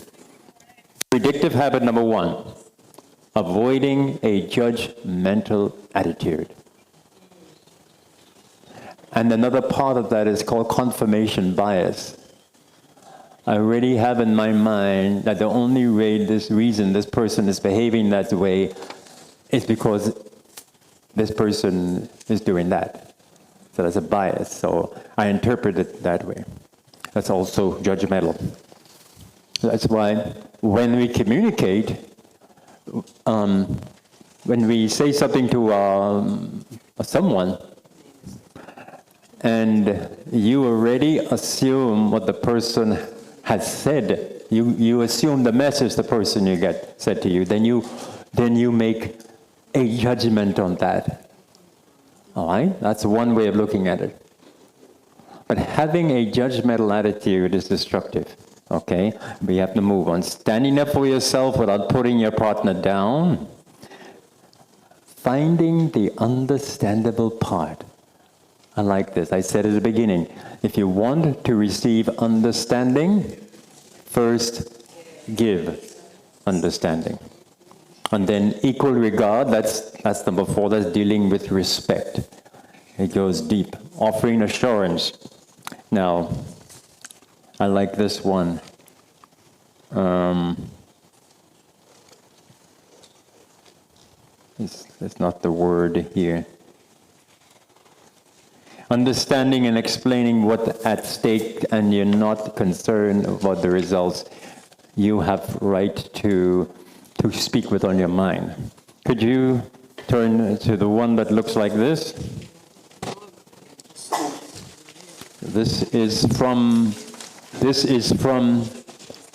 Predictive habit number 1, avoiding a judgmental attitude. And another part of that is called confirmation bias. I already have in my mind that the only reason this person is behaving that way is because this person is doing that. So that's a bias. So I interpret it that way. That's also judgmental. That's why when we communicate, when we say something to someone, and you already assume what the person has said, you assume the message the person said to you, then you make a judgment on that. All right? That's one way of looking at it. But having a judgmental attitude is destructive. Okay? We have to move on. Standing up for yourself without putting your partner down. Finding the understandable part. I like this. I said at the beginning, if you want to receive understanding, first give understanding. And then equal regard, that's number 4, that's dealing with respect. It goes deep. Offering assurance. Now, I like this one. It's not the word here. Understanding and explaining what's at stake, and you're not concerned about the results. You have right to speak with on your mind. Could you turn to the one that looks like this? This is from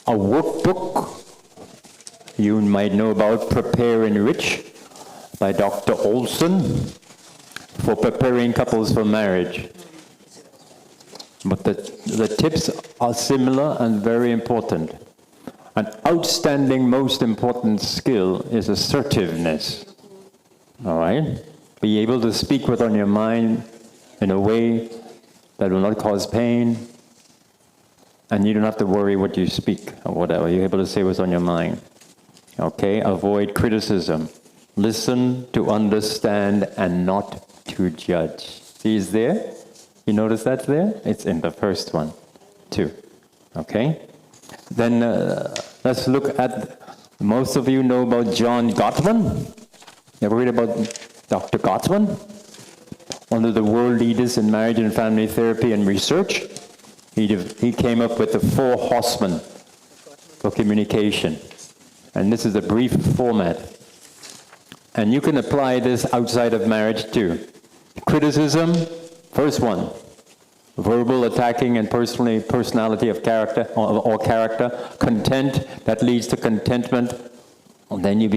a workbook you might know about, Prepare and Enrich, by Dr. Olson, for preparing couples for marriage. But the tips are similar and very important. An outstanding, most important skill is assertiveness. All right? Be able to speak what's on your mind in a way that will not cause pain, and you don't have to worry what you speak or whatever. You're able to say what's on your mind. Okay? Avoid criticism. Listen to understand and not to judge. See, it's there? You notice that's there? It's in the first one, too. Okay? Then let's look at, most of you know about John Gottman. Ever read about Dr. Gottman? One of the world leaders in marriage and family therapy and research. He came up with the 4 horsemen for communication. And this is a brief format. And you can apply this outside of marriage too. Criticism, first one. Verbal attacking and personality of character or character. Content, that leads to contentment. And then you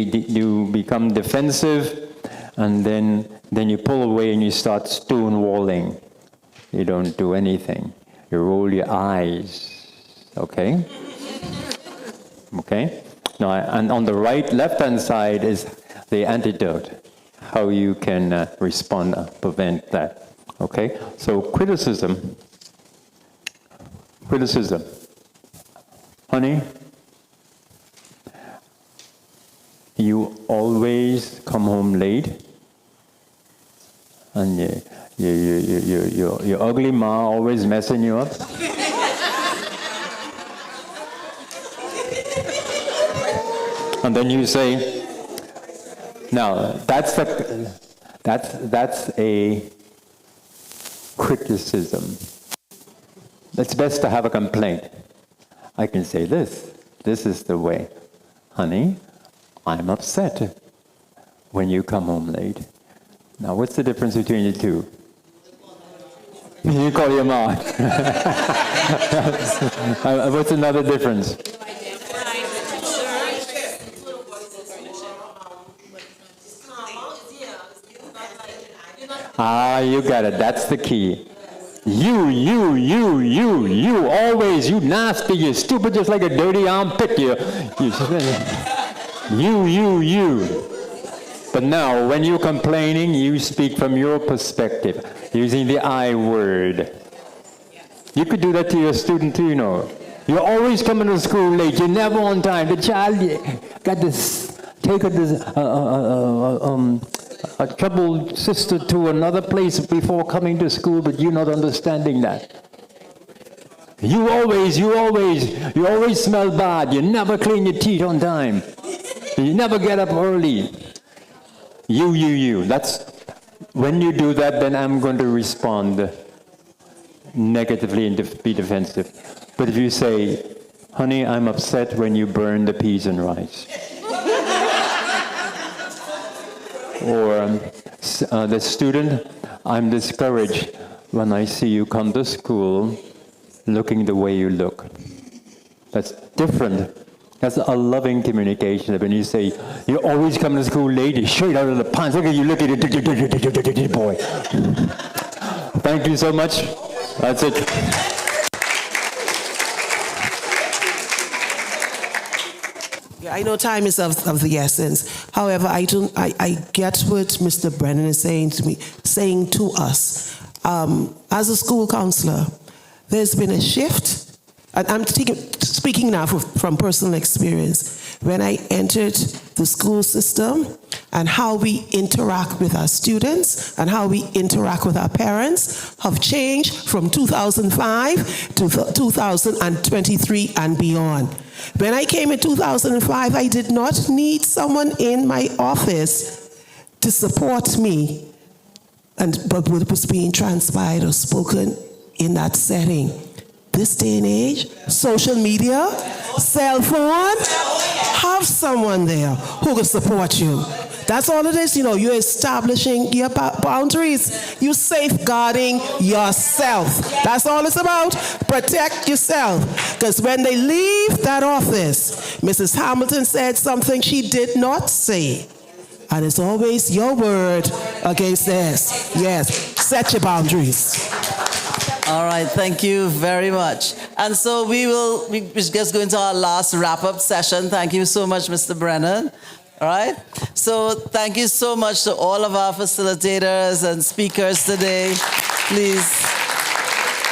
become defensive, and then you pull away and you start stonewalling. You don't do anything. You roll your eyes. Okay? Okay? Now, and on the left-hand side is the antidote. How you can respond, prevent that. Okay? So criticism. Honey, you always come home late, and your ugly ma always messing you up. And then you say, now that's a criticism. It's best to have a complaint. I can say this is the way. Honey, I'm upset when you come home late. Now, what's the difference between the two? You call your mom. What's another difference? Ah, you got it. That's the key. You always, you nasty, you stupid, just like a dirty armpit. You. But now, when you're complaining, you speak from your perspective, using the I word. You could do that to your student too, you know. You're always coming to school late. You're never on time. The child got this, take a troubled sister to another place before coming to school, but you're not understanding that. You always smell bad. You never clean your teeth on time. You never get up early. You. That's when you do that, then I'm going to respond negatively and be defensive. But if you say, honey, I'm upset when you burn the peas and rice. Or the student, I'm discouraged when I see you come to school looking the way you look. That's different. That's a loving communication. When you say, you always come to school late, you're straight out of the pants. Look at you, look at it, boy. Thank you so much. That's it. I know time is of the essence. However, I get what Mr. Brennen is saying to us. As a school counselor, there's been a shift. And I'm speaking now from personal experience. When I entered the school system and how we interact with our students and how we interact with our parents have changed from 2005 to 2023 and beyond. When I came in 2005, I did not need someone in my office to support me, but what was being transpired or spoken in that setting. This day and age, social media, cell phone, have someone there who can support you. That's all it is. You know, you're establishing your boundaries. You're safeguarding yourself. That's all it's about. Protect yourself. Because when they leave that office, Mrs. Hamilton said something she did not say. And it's always your word against theirs. Yes, set your boundaries. All right, thank you very much. And so we're just going to our last wrap-up session. Thank you so much, Mr. Brennan. All right? So thank you so much to all of our facilitators and speakers today. Please,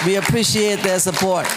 we appreciate their support.